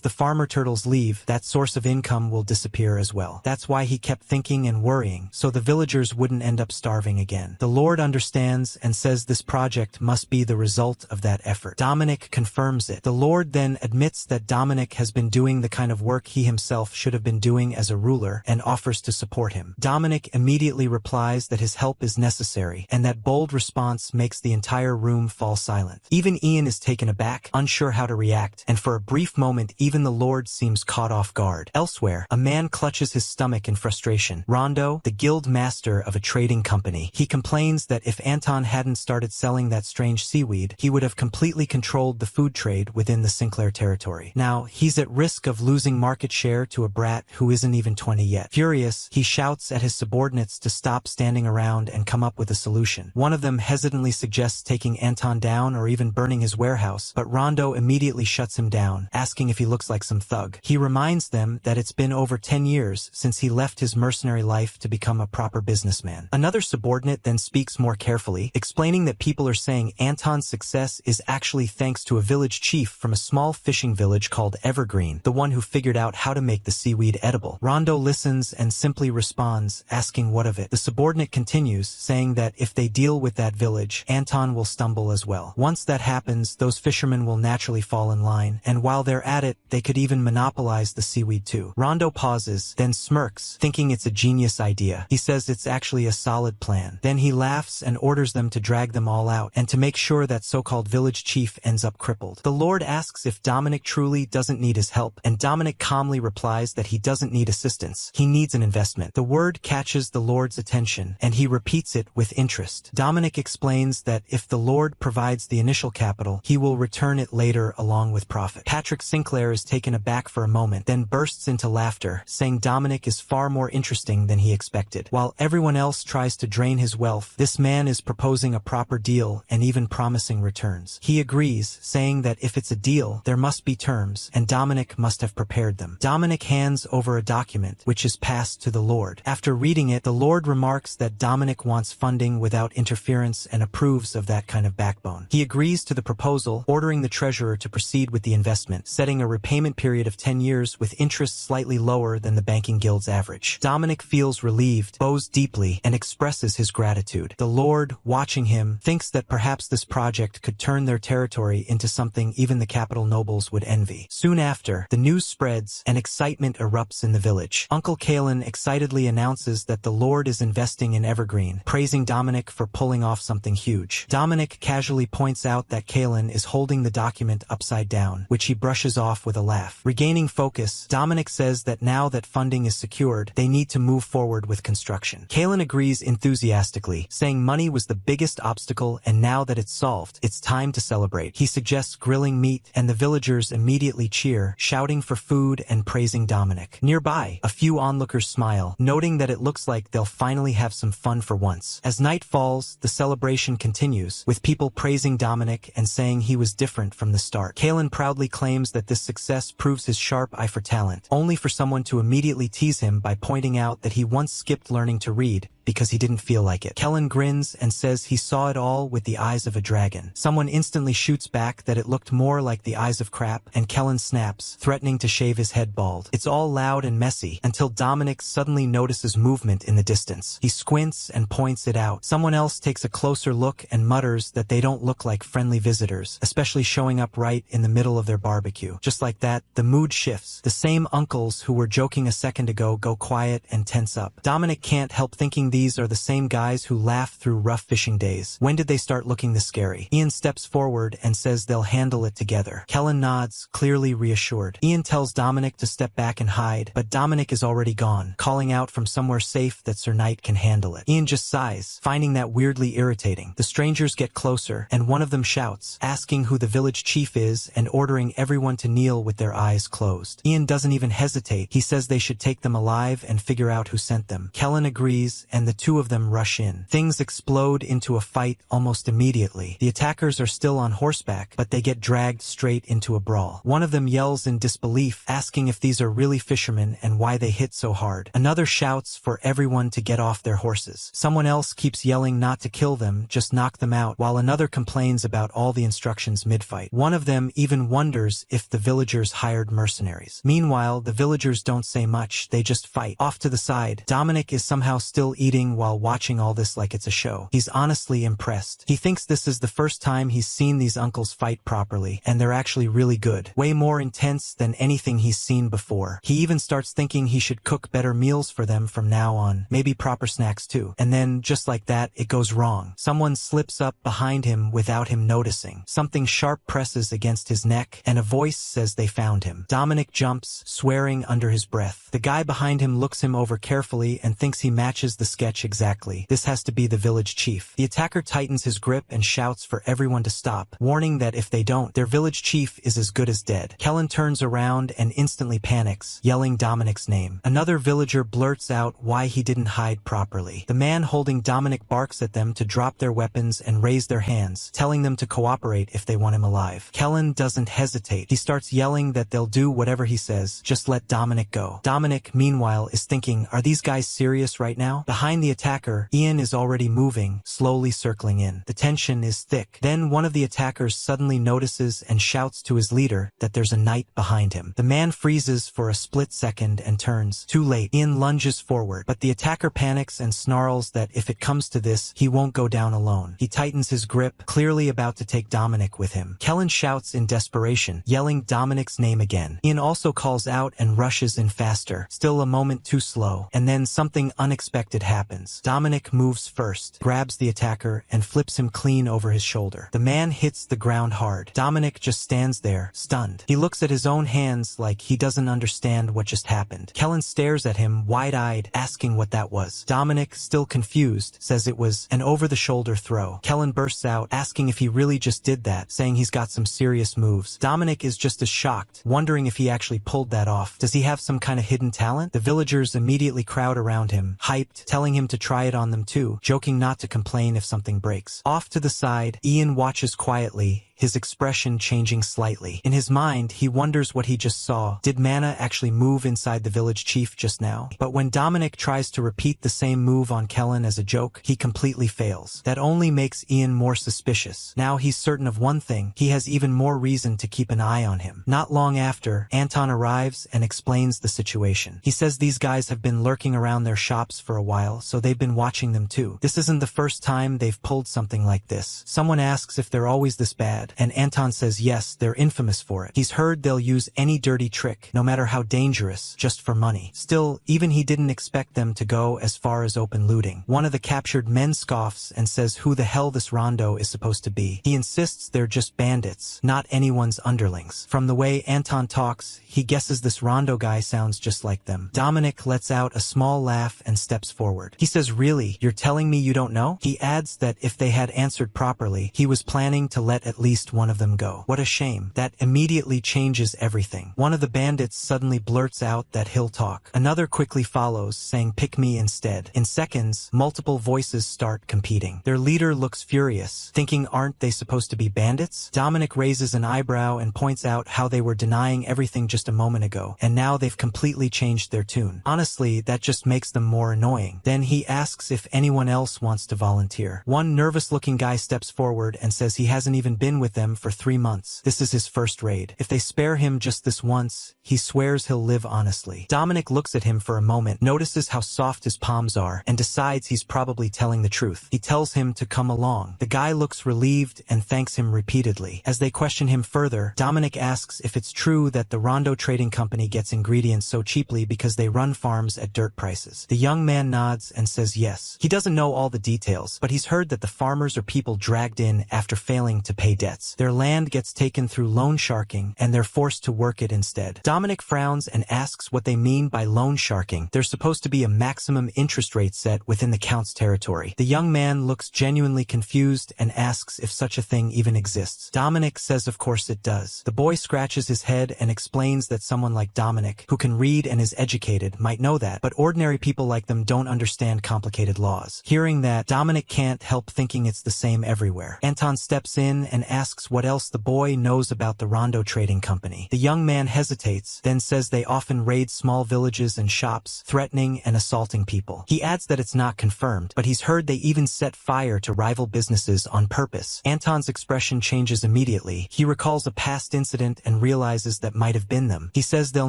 [SPEAKER 1] the farmer turtles leave, that source of income will disappear as well. That's why he kept thinking and worrying, so the villagers wouldn't end up starving again. The Lord understands and says this project must be the result of that effort. Dominic confirms it. The Lord then admits that Dominic has been doing the kind of work he himself should have been doing as a ruler and offers to support him. Dominic immediately replies that his help is necessary, and that bold response makes the entire room fall silent. Even Ian is taken aback, unsure how to react, and for a brief moment even the Lord seems caught off guard. Elsewhere, a man clutches his stomach in frustration. Rondo, the guild master of a trading company. He complains that if Anton hadn't started selling that strange seaweed, he would have completely controlled the food trade within the Sinclair territory. Now, he's at risk of losing market share to a brat who isn't even 20 yet. Furious, he shouts at his subordinates to stop standing around and come up with a solution. One of them hesitantly suggests taking Anton down or even burning his warehouse, but Rondo immediately shuts him down, asking if he looks like some thug. He reminds them that it's been over 10 years since he left his mercenary life to become a proper businessman. Another subordinate then speaks more carefully, explaining that people are saying Anton's success is actually thanks to a village chief from a small fishing village called Evergreen, the one who figured out how to make the seaweed edible. Rondo listens and simply responds, asking what of it. The subordinate continues, saying that if they deal with that village, Anton will stumble as well. Once that happens, those fishermen will naturally fall in line, and while they're at it, they could even monopolize the seaweed too. Rondo pauses, then smirks, thinking it's a genius idea. He says it's actually a solid plan. Then he laughs and orders them to drag them all out, and to make sure that so-called village chief ends up crippled. The Lord asks if Dominic truly doesn't need his help, and Dominic calmly replies that he doesn't need assistance. He needs an investment. The word catches the Lord's attention, and he repeats it with interest. Dominic explains that if the Lord provides the initial capital, he will return it later along with profit. Patrick Sinclair is taken aback for a moment, then bursts into laughter, saying Dominic is far more interesting than he expected. While everyone else tries to drain his wealth, this man is proposing a proper deal and even promising returns. He agrees, saying that if it's a deal, there must be terms, and Dominic must have prepared them. Dominic hands over a document, which is passed to the Lord. After reading it, the Lord remarks that Dominic wants funding without interference and approves of that kind of backbone. He agrees to the proposal, ordering the treasurer to proceed with the investment, setting a repayment period of 10 years with interest slightly lower than the banking guild's average. Dominic feels relieved, bows deeply, and expresses his gratitude. The Lord, watching him, thinks that perhaps this project could turn their territory into something even the capital nobles would envy. Soon after, the news spreads, and excitement erupts in the village. Uncle Kalen excitedly announces that the Lord is investing in Evergreen, praising Dominic for pulling off something huge. Dominic casually points out that Kalen is holding the document upside down, which he brushes off with a laugh. Regaining focus, Dominic says that now that funding is secured, they need to move forward with construction. Kalen agrees enthusiastically, saying money was the biggest obstacle, and now that it's solved, it's time to celebrate. He suggests grilling meat, and the villagers immediately cheer, shouting for food and praising Dominic. Nearby, a few onlookers smile, noting that it looks like they'll finally have some fun for once. As night falls, the celebration continues, with people praising Dominic and saying he was different from the start. Kalen proudly claims that this success proves his sharp eye for talent, only for someone to immediately tease him by pointing out that he once skipped learning to read because he didn't feel like it. Kellen grins and says he saw it all with the eyes of a dragon. Someone instantly shoots back that it looked more like the eyes of crap, and Kellen snaps, threatening to shave his head bald. It's all loud and messy, until Dominic suddenly notices movement in the distance. He squints and points it out. Someone else takes a closer look and mutters that they don't look like friendly visitors, especially showing up right in the middle of their barbecue. Just like that, the mood shifts. The same uncles who were joking a second ago go quiet and tense up. Dominic can't help thinking these are the same guys who laugh through rough fishing days. When did they start looking this scary? Ian steps forward and says they'll handle it together. Kellen nods, clearly reassured. Ian tells Dominic to step back and hide, but Dominic is already gone, calling out from somewhere safe that Sir Knight can handle it. Ian just sighs, finding that weirdly irritating. The strangers get closer, and one of them shouts, asking who the village chief is and ordering everyone to kneel with their eyes closed. Ian doesn't even hesitate. He says they should take them alive and figure out who sent them. Kellen agrees, and the two of them rush in. Things explode into a fight almost immediately. The attackers are still on horseback, but they get dragged straight into a brawl. One of them yells in disbelief, asking if these are really fishermen and why they hit so hard. Another shouts for everyone to get off their horses. Someone else keeps yelling not to kill them, just knock them out, while another complains about all the instructions mid-fight. One of them even wonders if the villagers hired mercenaries. Meanwhile, the villagers don't say much, they just fight. Off to the side, Dominic is somehow still eating eating while watching all this like it's a show. He's honestly impressed. He thinks this is the first time he's seen these uncles fight properly, and they're actually really good. Way more intense than anything he's seen before. He even starts thinking he should cook better meals for them from now on, maybe proper snacks too. And then, just like that, it goes wrong. Someone slips up behind him without him noticing. Something sharp presses against his neck, and a voice says they found him. Dominic jumps, swearing under his breath. The guy behind him looks him over carefully and thinks he matches the sketch exactly. This has to be the village chief. The attacker tightens his grip and shouts for everyone to stop, warning that if they don't, their village chief is as good as dead. Kellen turns around and instantly panics, yelling Dominic's name. Another villager blurts out why he didn't hide properly. The man holding Dominic barks at them to drop their weapons and raise their hands, telling them to cooperate if they want him alive. Kellen doesn't hesitate. He starts yelling that they'll do whatever he says, just let Dominic go. Dominic, meanwhile, is thinking, are these guys serious right now? Behind the attacker, Ian is already moving, slowly circling in. The tension is thick. Then one of the attackers suddenly notices and shouts to his leader that there's a knight behind him. The man freezes for a split second and turns. Too late. Ian lunges forward, but the attacker panics and snarls that if it comes to this, he won't go down alone. He tightens his grip, clearly about to take Dominic with him. Kellen shouts in desperation, yelling Dominic's name again. Ian also calls out and rushes in faster, still a moment too slow, and then something unexpected happens. Dominic moves first, grabs the attacker, and flips him clean over his shoulder. The man hits the ground hard. Dominic just stands there, stunned. He looks at his own hands like he doesn't understand what just happened. Kellen stares at him, wide-eyed, asking what that was. Dominic, still confused, says it was an over-the-shoulder throw. Kellen bursts out, asking if he really just did that, saying he's got some serious moves. Dominic is just as shocked, wondering if he actually pulled that off. Does he have some kind of hidden talent? The villagers immediately crowd around him, hyped, telling him to try it on them too, joking not to complain if something breaks. Off to the side, Ian watches quietly, his expression changing slightly. In his mind, he wonders what he just saw. Did mana actually move inside the village chief just now? But when Dominic tries to repeat the same move on Kellen as a joke, he completely fails. That only makes Ian more suspicious. Now he's certain of one thing, he has even more reason to keep an eye on him. Not long after, Anton arrives and explains the situation. He says these guys have been lurking around their shops for a while, so they've been watching them too. This isn't the first time they've pulled something like this. Someone asks if they're always this bad, and Anton says yes, they're infamous for it. He's heard they'll use any dirty trick, no matter how dangerous, just for money. Still, even he didn't expect them to go as far as open looting. One of the captured men scoffs and says who the hell this Rondo is supposed to be. He insists they're just bandits, not anyone's underlings. From the way Anton talks, he guesses this Rondo guy sounds just like them. Dominic lets out a small laugh and steps forward. He says, really, you're telling me you don't know? He adds that if they had answered properly, he was planning to let at least one of them go. What a shame. That immediately changes everything. One of the bandits suddenly blurts out that he'll talk. Another quickly follows, saying pick me instead. In seconds, multiple voices start competing. Their leader looks furious, thinking aren't they supposed to be bandits? Dominic raises an eyebrow and points out how they were denying everything just a moment ago, and now they've completely changed their tune. Honestly, that just makes them more annoying. Then he asks if anyone else wants to volunteer. One nervous-looking guy steps forward and says he hasn't even been with them for 3 months. This is his first raid. If they spare him just this once, he swears he'll live honestly. Dominic looks at him for a moment, notices how soft his palms are, and decides he's probably telling the truth. He tells him to come along. The guy looks relieved and thanks him repeatedly. As they question him further, Dominic asks if it's true that the Rondo Trading Company gets ingredients so cheaply because they run farms at dirt prices. The young man nods and says yes. He doesn't know all the details, but he's heard that the farmers are people dragged in after failing to pay debts. Their land gets taken through loan sharking, and they're forced to work it instead. Dominic frowns and asks what they mean by loan sharking. There's supposed to be a maximum interest rate set within the Count's territory. The young man looks genuinely confused and asks if such a thing even exists. Dominic says of course it does. The boy scratches his head and explains that someone like Dominic, who can read and is educated, might know that, but ordinary people like them don't understand complicated laws. Hearing that, Dominic can't help thinking it's the same everywhere. Anton steps in and asks asks what else the boy knows about the Rondo Trading Company. The young man hesitates, then says they often raid small villages and shops, threatening and assaulting people. He adds that it's not confirmed, but he's heard they even set fire to rival businesses on purpose. Anton's expression changes immediately. He recalls a past incident and realizes that might have been them. He says they'll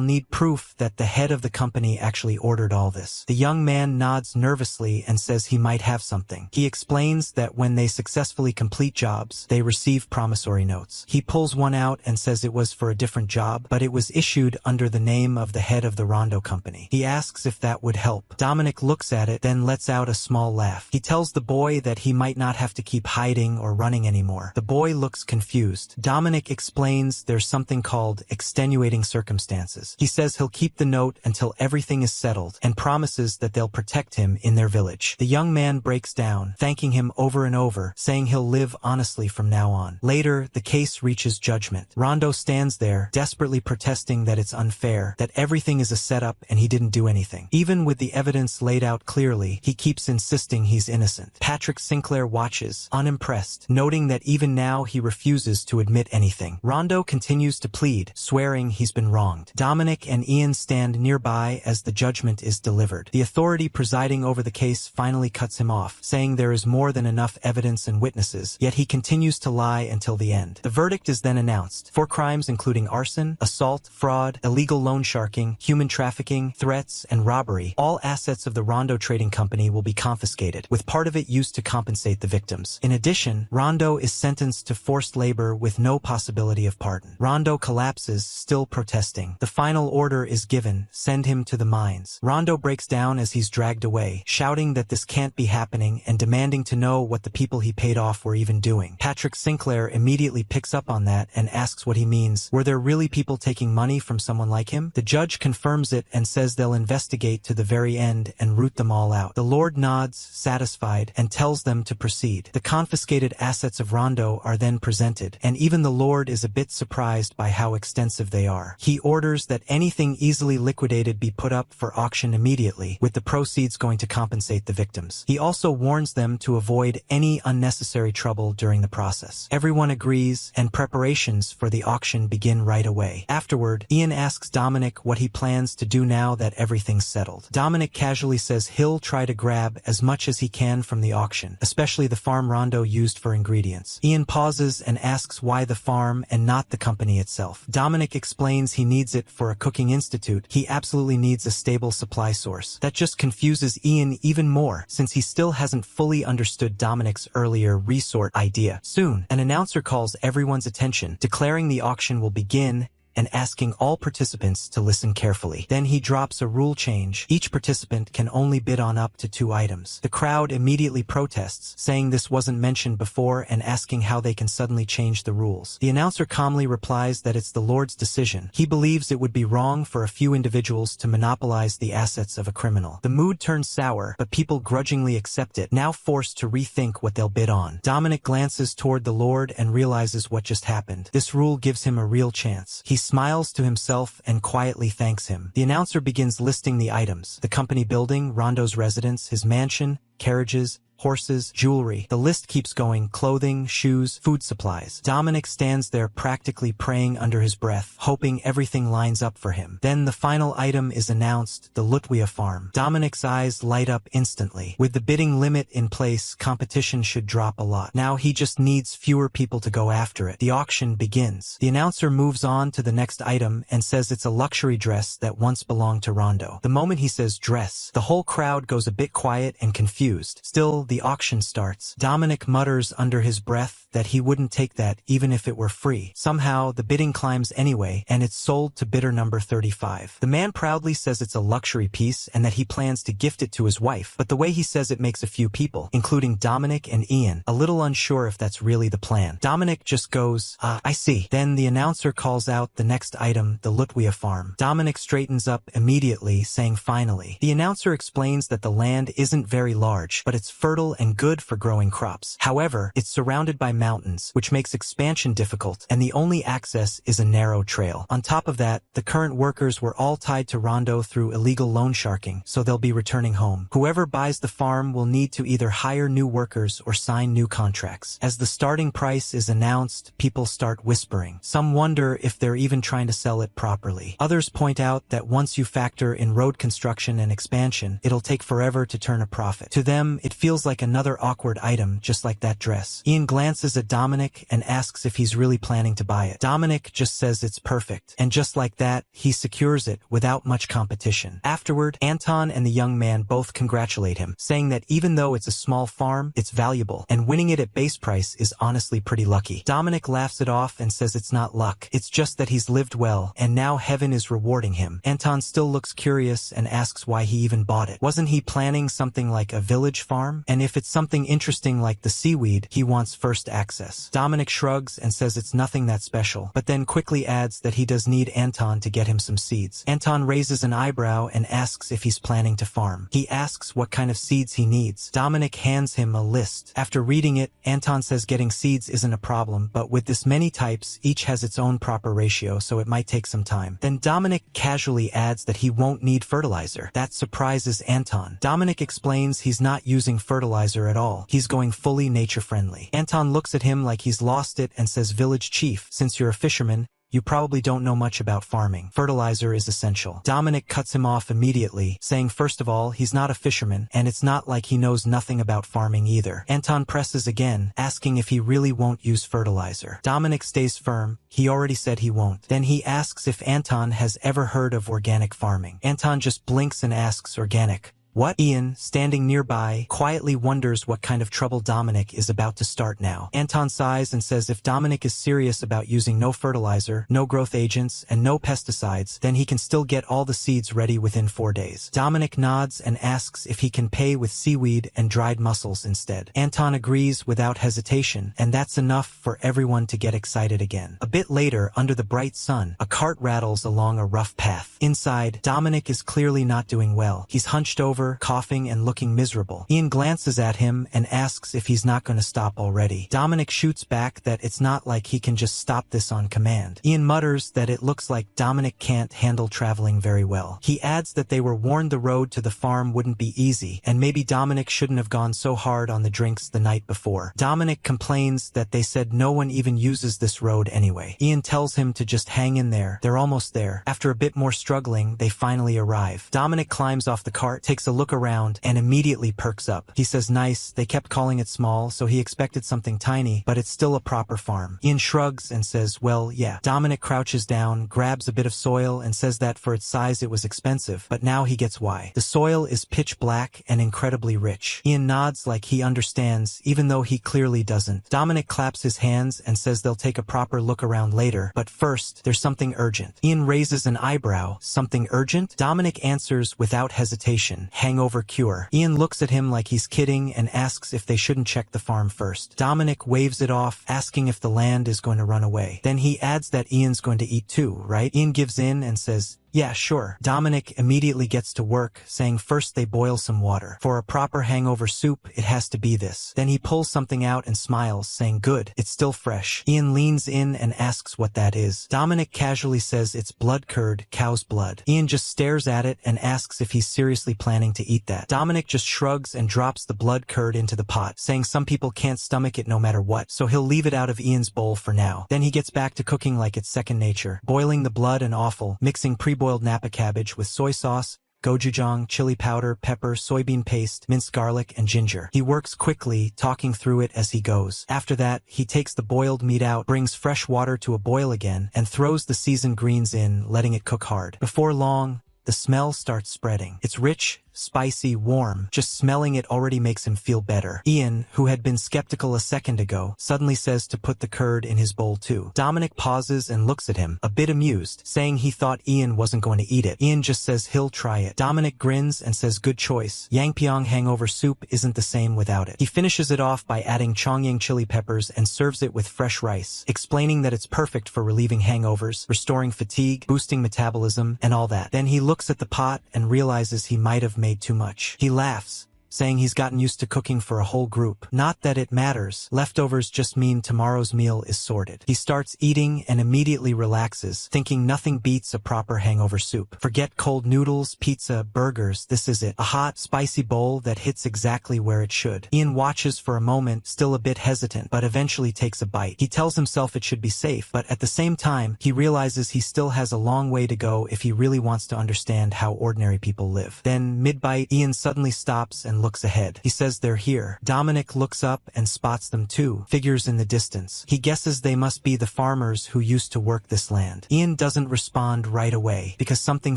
[SPEAKER 1] need proof that the head of the company actually ordered all this. The young man nods nervously and says he might have something. He explains that when they successfully complete jobs, they receive promissory notes. He pulls one out and says it was for a different job, but it was issued under the name of the head of the Rondo Company. He asks if that would help. Dominic looks at it, then lets out a small laugh. He tells the boy that he might not have to keep hiding or running anymore. The boy looks confused. Dominic explains there's something called extenuating circumstances. He says he'll keep the note until everything is settled and promises that they'll protect him in their village. The young man breaks down, thanking him over and over, saying he'll live honestly from now on. Later, the case reaches judgment. Rondo stands there, desperately protesting that it's unfair, that everything is a setup and he didn't do anything. Even with the evidence laid out clearly, he keeps insisting he's innocent. Patrick Sinclair watches, unimpressed, noting that even now he refuses to admit anything. Rondo continues to plead, swearing he's been wronged. Dominic and Ian stand nearby as the judgment is delivered. The authority presiding over the case finally cuts him off, saying there is more than enough evidence and witnesses, yet he continues to lie until the end. The verdict is then announced. 4 crimes including arson, assault, fraud, illegal loan sharking, human trafficking, threats, and robbery. All assets of the Rondo Trading Company will be confiscated, with part of it used to compensate the victims. In addition, Rondo is sentenced to forced labor with no possibility of pardon. Rondo collapses, still protesting. The final order is given: send him to the mines. Rondo breaks down as he's dragged away, shouting that this can't be happening and demanding to know what the people he paid off were even doing. Patrick Sinclair immediately picks up on that and asks what he means. Were there really people taking money from someone like him? The judge confirms it and says they'll investigate to the very end and root them all out. The Lord nods, satisfied, and tells them to proceed. The confiscated assets of Rondo are then presented, and even the Lord is a bit surprised by how extensive they are. He orders that anything easily liquidated be put up for auction immediately, with the proceeds going to compensate the victims. He also warns them to avoid any unnecessary trouble during the process. Everyone agrees, and preparations for the auction begin right away. Afterward, Ian asks Dominic what he plans to do now that everything's settled. Dominic casually says he'll try to grab as much as he can from the auction, especially the farm Rondo used for ingredients. Ian pauses and asks why the farm and not the company itself. Dominic explains he needs it for a cooking institute. He absolutely needs a stable supply source. That just confuses Ian even more, since he still hasn't fully understood Dominic's earlier resort idea. Soon, an announcer calls everyone's attention, declaring the auction will begin and asking all participants to listen carefully. Then he drops a rule change. Each participant can only bid on up to 2 items. The crowd immediately protests, saying this wasn't mentioned before and asking how they can suddenly change the rules. The announcer calmly replies that it's the Lord's decision. He believes it would be wrong for a few individuals to monopolize the assets of a criminal. The mood turns sour, but people grudgingly accept it, now forced to rethink what they'll bid on. Dominic glances toward the Lord and realizes what just happened. This rule gives him a real chance. He smiles to himself and quietly thanks him. The announcer begins listing the items: the company building, Rondo's residence, his mansion, carriages, horses, jewelry. The list keeps going: clothing, shoes, food supplies. Dominic stands there practically praying under his breath, hoping everything lines up for him. Then the final item is announced: the Lutwia farm. Dominic's eyes light up instantly. With the bidding limit in place, competition should drop a lot. Now he just needs fewer people to go after it. The auction begins. The announcer moves on to the next item and says it's a luxury dress that once belonged to Rondo. The moment he says dress, the whole crowd goes a bit quiet and confused. Still, the auction starts. Dominic mutters under his breath that he wouldn't take that even if it were free. Somehow, the bidding climbs anyway, and it's sold to bidder number 35. The man proudly says it's a luxury piece and that he plans to gift it to his wife, but the way he says it makes a few people, including Dominic and Ian, a little unsure if that's really the plan. Dominic just goes, I see. Then the announcer calls out the next item, the Lutwia farm. Dominic straightens up immediately, saying finally. The announcer explains that the land isn't very large, but it's fertile and good for growing crops. However, it's surrounded by mountains, which makes expansion difficult, and the only access is a narrow trail. On top of that, the current workers were all tied to Rondo through illegal loan sharking, so they'll be returning home. Whoever buys the farm will need to either hire new workers or sign new contracts. As the starting price is announced, people start whispering. Some wonder if they're even trying to sell it properly. Others point out that once you factor in road construction and expansion, it'll take forever to turn a profit. To them, it feels like another awkward item, just like that dress. Ian glances at Dominic and asks if he's really planning to buy it. Dominic just says it's perfect, and just like that, he secures it without much competition. Afterward, Anton and the young man both congratulate him, saying that even though it's a small farm, it's valuable, and winning it at base price is honestly pretty lucky. Dominic laughs it off and says it's not luck, it's just that he's lived well, and now heaven is rewarding him. Anton still looks curious and asks why he even bought it. Wasn't he planning something like a village farm? And if it's something interesting like the seaweed, he wants first access. Dominic shrugs and says it's nothing that special, but then quickly adds that he does need Anton to get him some seeds. Anton raises an eyebrow and asks if he's planning to farm. He asks what kind of seeds he needs. Dominic hands him a list. After reading it, Anton says getting seeds isn't a problem, but with this many types, each has its own proper ratio, so it might take some time. Then Dominic casually adds that he won't need fertilizer. That surprises Anton. Dominic explains he's not using fertilizer at all. He's going fully nature-friendly. Anton looks at him like he's lost it and says, "Village chief, since you're a fisherman, you probably don't know much about farming. Fertilizer is essential." Dominic cuts him off immediately, saying first of all, he's not a fisherman, and it's not like he knows nothing about farming either. Anton presses again, asking if he really won't use fertilizer. Dominic stays firm. He already said he won't. Then he asks if Anton has ever heard of organic farming. Anton just blinks and asks, "Organic? What?" Ian, standing nearby, quietly wonders what kind of trouble Dominic is about to start now. Anton sighs and says if Dominic is serious about using no fertilizer, no growth agents, and no pesticides, then he can still get all the seeds ready within 4 days. Dominic nods and asks if he can pay with seaweed and dried mussels instead. Anton agrees without hesitation, and that's enough for everyone to get excited again. A bit later, under the bright sun, a cart rattles along a rough path. Inside, Dominic is clearly not doing well. He's hunched over, coughing and looking miserable. Ian glances at him and asks if he's not going to stop already. Dominic shoots back that it's not like he can just stop this on command. Ian mutters that it looks like Dominic can't handle traveling very well. He adds that they were warned the road to the farm wouldn't be easy, and maybe Dominic shouldn't have gone so hard on the drinks the night before. Dominic complains that they said no one even uses this road anyway. Ian tells him to just hang in there. They're almost there. After a bit more struggling, they finally arrive. Dominic climbs off the cart, takes a look around, and immediately perks up. He says nice, they kept calling it small, so he expected something tiny, but it's still a proper farm. Ian shrugs and says, well, yeah. Dominic crouches down, grabs a bit of soil, and says that for its size it was expensive, but now he gets why. The soil is pitch black and incredibly rich. Ian nods like he understands, even though he clearly doesn't. Dominic claps his hands and says they'll take a proper look around later, but first, there's something urgent. Ian raises an eyebrow. Something urgent? Dominic answers without hesitation. Hangover cure. Ian looks at him like he's kidding and asks if they shouldn't check the farm first. Dominic waves it off, asking if the land is going to run away. Then he adds that Ian's going to eat too, right? Ian gives in and says, yeah, sure. Dominic immediately gets to work, saying first they boil some water. For a proper hangover soup, it has to be this. Then he pulls something out and smiles, saying good, it's still fresh. Ian leans in and asks what that is. Dominic casually says it's blood curd, cow's blood. Ian just stares at it and asks if he's seriously planning to eat that. Dominic just shrugs and drops the blood curd into the pot, saying some people can't stomach it no matter what, so he'll leave it out of Ian's bowl for now. Then he gets back to cooking like it's second nature, boiling the blood and offal, mixing pre-boiled Napa cabbage with soy sauce, gochujang, chili powder, pepper, soybean paste, minced garlic, and ginger. He works quickly, talking through it as he goes. After that, he takes the boiled meat out, brings fresh water to a boil again, and throws the seasoned greens in, letting it cook hard. Before long, the smell starts spreading. It's rich, spicy, warm. Just smelling it already makes him feel better. Ian, who had been skeptical a second ago, suddenly says to put the curd in his bowl too. Dominic pauses and looks at him, a bit amused, saying he thought Ian wasn't going to eat it. Ian just says he'll try it. Dominic grins and says good choice. Yangpyeong hangover soup isn't the same without it. He finishes it off by adding Chongyang chili peppers and serves it with fresh rice, explaining that it's perfect for relieving hangovers, restoring fatigue, boosting metabolism, and all that. Then he looks at the pot and realizes he might have made too much. He laughs, saying he's gotten used to cooking for a whole group. Not that it matters, leftovers just mean tomorrow's meal is sorted. He starts eating and immediately relaxes, thinking nothing beats a proper hangover soup. Forget cold noodles, pizza, burgers, this is it. A hot, spicy bowl that hits exactly where it should. Ian watches for a moment, still a bit hesitant, but eventually takes a bite. He tells himself it should be safe, but at the same time, he realizes he still has a long way to go if he really wants to understand how ordinary people live. Then, mid-bite, Ian suddenly stops and looks ahead. He says they're here. Dominic looks up and spots them too, figures in the distance. He guesses they must be the farmers who used to work this land. Ian doesn't respond right away, because something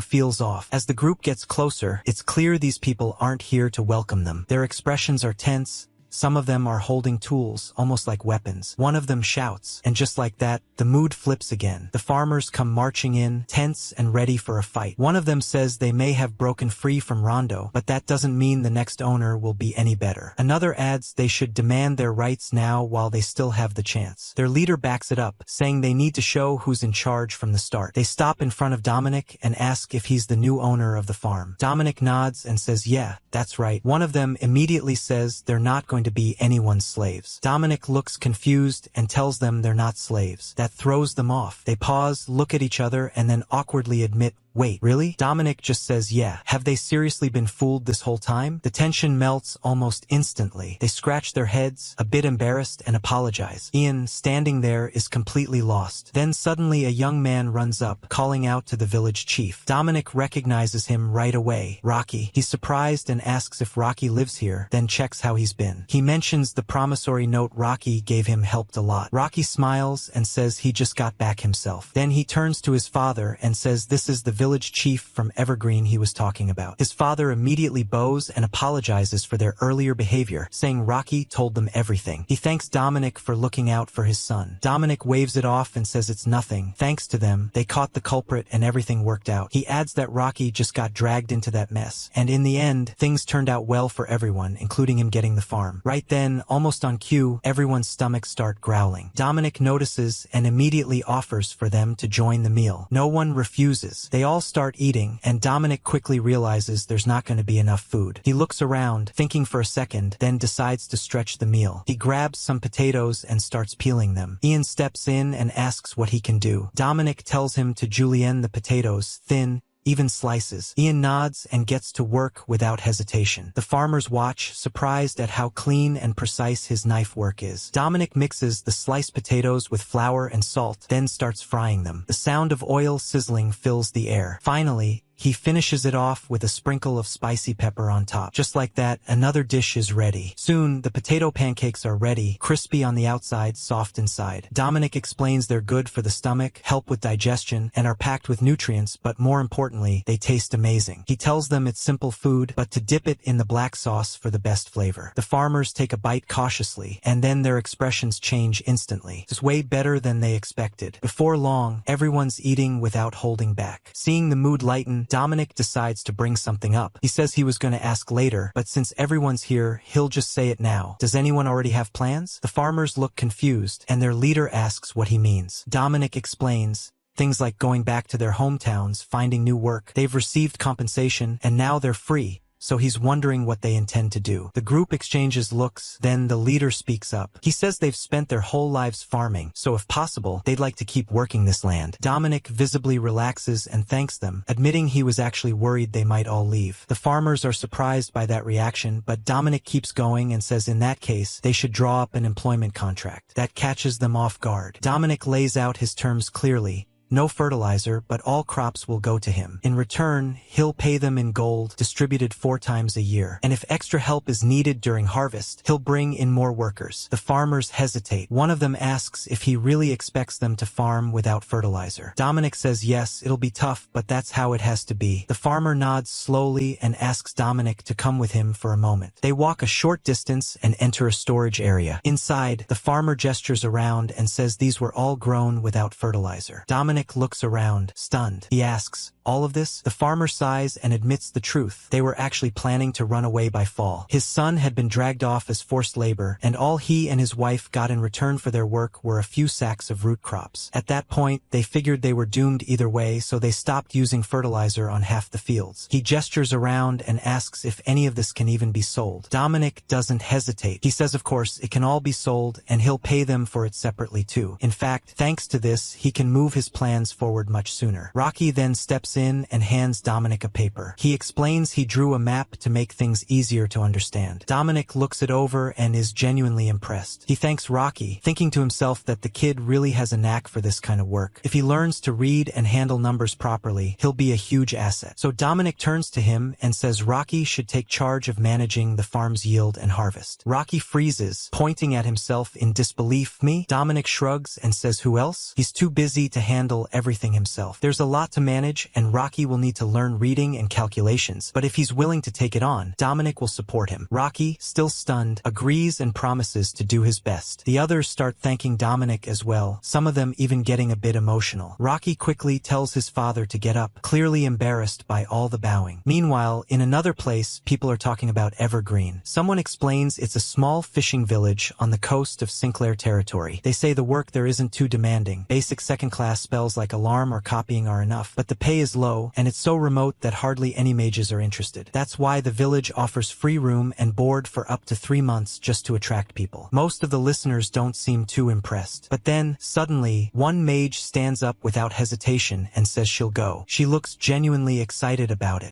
[SPEAKER 1] feels off. As the group gets closer, it's clear these people aren't here to welcome them. Their expressions are tense. Some of them are holding tools, almost like weapons. One of them shouts, and just like that, the mood flips again. The farmers come marching in, tense and ready for a fight. One of them says they may have broken free from Rondo, but that doesn't mean the next owner will be any better. Another adds they should demand their rights now while they still have the chance. Their leader backs it up, saying they need to show who's in charge from the start. They stop in front of Dominic and ask if he's the new owner of the farm. Dominic nods and says, yeah, that's right. One of them immediately says they're not going to be anyone's slaves. Dominic looks confused and tells them they're not slaves. That throws them off. They pause, look at each other, and then awkwardly admit, wait, really? Dominic just says, yeah. Have they seriously been fooled this whole time? The tension melts almost instantly. They scratch their heads, a bit embarrassed, and apologize. Ian, standing there, is completely lost. Then suddenly a young man runs up, calling out to the village chief. Dominic recognizes him right away. Rocky. He's surprised and asks if Rocky lives here, then checks how he's been. He mentions the promissory note Rocky gave him helped a lot. Rocky smiles and says he just got back himself. Then he turns to his father and says this is the village chief from Evergreen he was talking about. His father immediately bows and apologizes for their earlier behavior, saying Rocky told them everything. He thanks Dominic for looking out for his son. Dominic waves it off and says it's nothing. Thanks to them, they caught the culprit and everything worked out. He adds that Rocky just got dragged into that mess. And in the end, things turned out well for everyone, including him getting the farm. Right then, almost on cue, everyone's stomachs start growling. Dominic notices and immediately offers for them to join the meal. No one refuses. They all start eating, and Dominic quickly realizes there's not going to be enough food. He looks around, thinking for a second, then decides to stretch the meal. He grabs some potatoes and starts peeling them. Ian steps in and asks what he can do. Dominic tells him to julienne the potatoes, thin, even slices. Ian nods and gets to work without hesitation. The farmers watch, surprised at how clean and precise his knife work is. Dominic mixes the sliced potatoes with flour and salt, then starts frying them. The sound of oil sizzling fills the air. Finally, he finishes it off with a sprinkle of spicy pepper on top. Just like that, another dish is ready. Soon, the potato pancakes are ready, crispy on the outside, soft inside. Dominic explains they're good for the stomach, help with digestion, and are packed with nutrients, but more importantly, they taste amazing. He tells them it's simple food, but to dip it in the black sauce for the best flavor. The farmers take a bite cautiously, and then their expressions change instantly. It's way better than they expected. Before long, everyone's eating without holding back. Seeing the mood lighten, Dominic decides to bring something up. He says he was going to ask later, but since everyone's here, he'll just say it now. Does anyone already have plans? The farmers look confused, and their leader asks what he means. Dominic explains things like going back to their hometowns, finding new work. They've received compensation, and now they're free. So he's wondering what they intend to do. The group exchanges looks, then the leader speaks up. He says they've spent their whole lives farming, so if possible, they'd like to keep working this land. Dominic visibly relaxes and thanks them, admitting he was actually worried they might all leave. The farmers are surprised by that reaction, but Dominic keeps going and says in that case, they should draw up an employment contract. That catches them off guard. Dominic lays out his terms clearly. No fertilizer, but all crops will go to him. In return, he'll pay them in gold, distributed 4 times a year. And if extra help is needed during harvest, he'll bring in more workers. The farmers hesitate. One of them asks if he really expects them to farm without fertilizer. Dominic says yes, it'll be tough, but that's how it has to be. The farmer nods slowly and asks Dominic to come with him for a moment. They walk a short distance and enter a storage area. Inside, the farmer gestures around and says these were all grown without fertilizer. Dominic Dominic looks around, stunned. He asks, "All of this?" The farmer sighs and admits the truth. They were actually planning to run away by fall. His son had been dragged off as forced labor, and all he and his wife got in return for their work were a few sacks of root crops. At that point, they figured they were doomed either way, so they stopped using fertilizer on half the fields. He gestures around and asks if any of this can even be sold. Dominic doesn't hesitate. He says of course it can all be sold, and he'll pay them for it separately too. In fact, thanks to this, he can move his plans forward much sooner. Rocky then steps in and hands Dominic a paper. He explains he drew a map to make things easier to understand. Dominic looks it over and is genuinely impressed. He thanks Rocky, thinking to himself that the kid really has a knack for this kind of work. If he learns to read and handle numbers properly, he'll be a huge asset. So Dominic turns to him and says Rocky should take charge of managing the farm's yield and harvest. Rocky freezes, pointing at himself in disbelief. Me? Dominic shrugs and says who else? He's too busy to handle everything himself. There's a lot to manage, and Rocky will need to learn reading and calculations, but if he's willing to take it on, Dominic will support him. Rocky, still stunned, agrees and promises to do his best. The others start thanking Dominic as well, some of them even getting a bit emotional. Rocky quickly tells his father to get up, clearly embarrassed by all the bowing. Meanwhile, in another place, people are talking about Evergreen. Someone explains it's a small fishing village on the coast of Sinclair territory. They say the work there isn't too demanding. Basic second-class spells like alarm or copying are enough, but the pay is low, and it's so remote that hardly any mages are interested. That's why the village offers free room and board for up to 3 months just to attract people. Most of the listeners don't seem too impressed. But then, suddenly, one mage stands up without hesitation and says she'll go. She looks genuinely excited about it.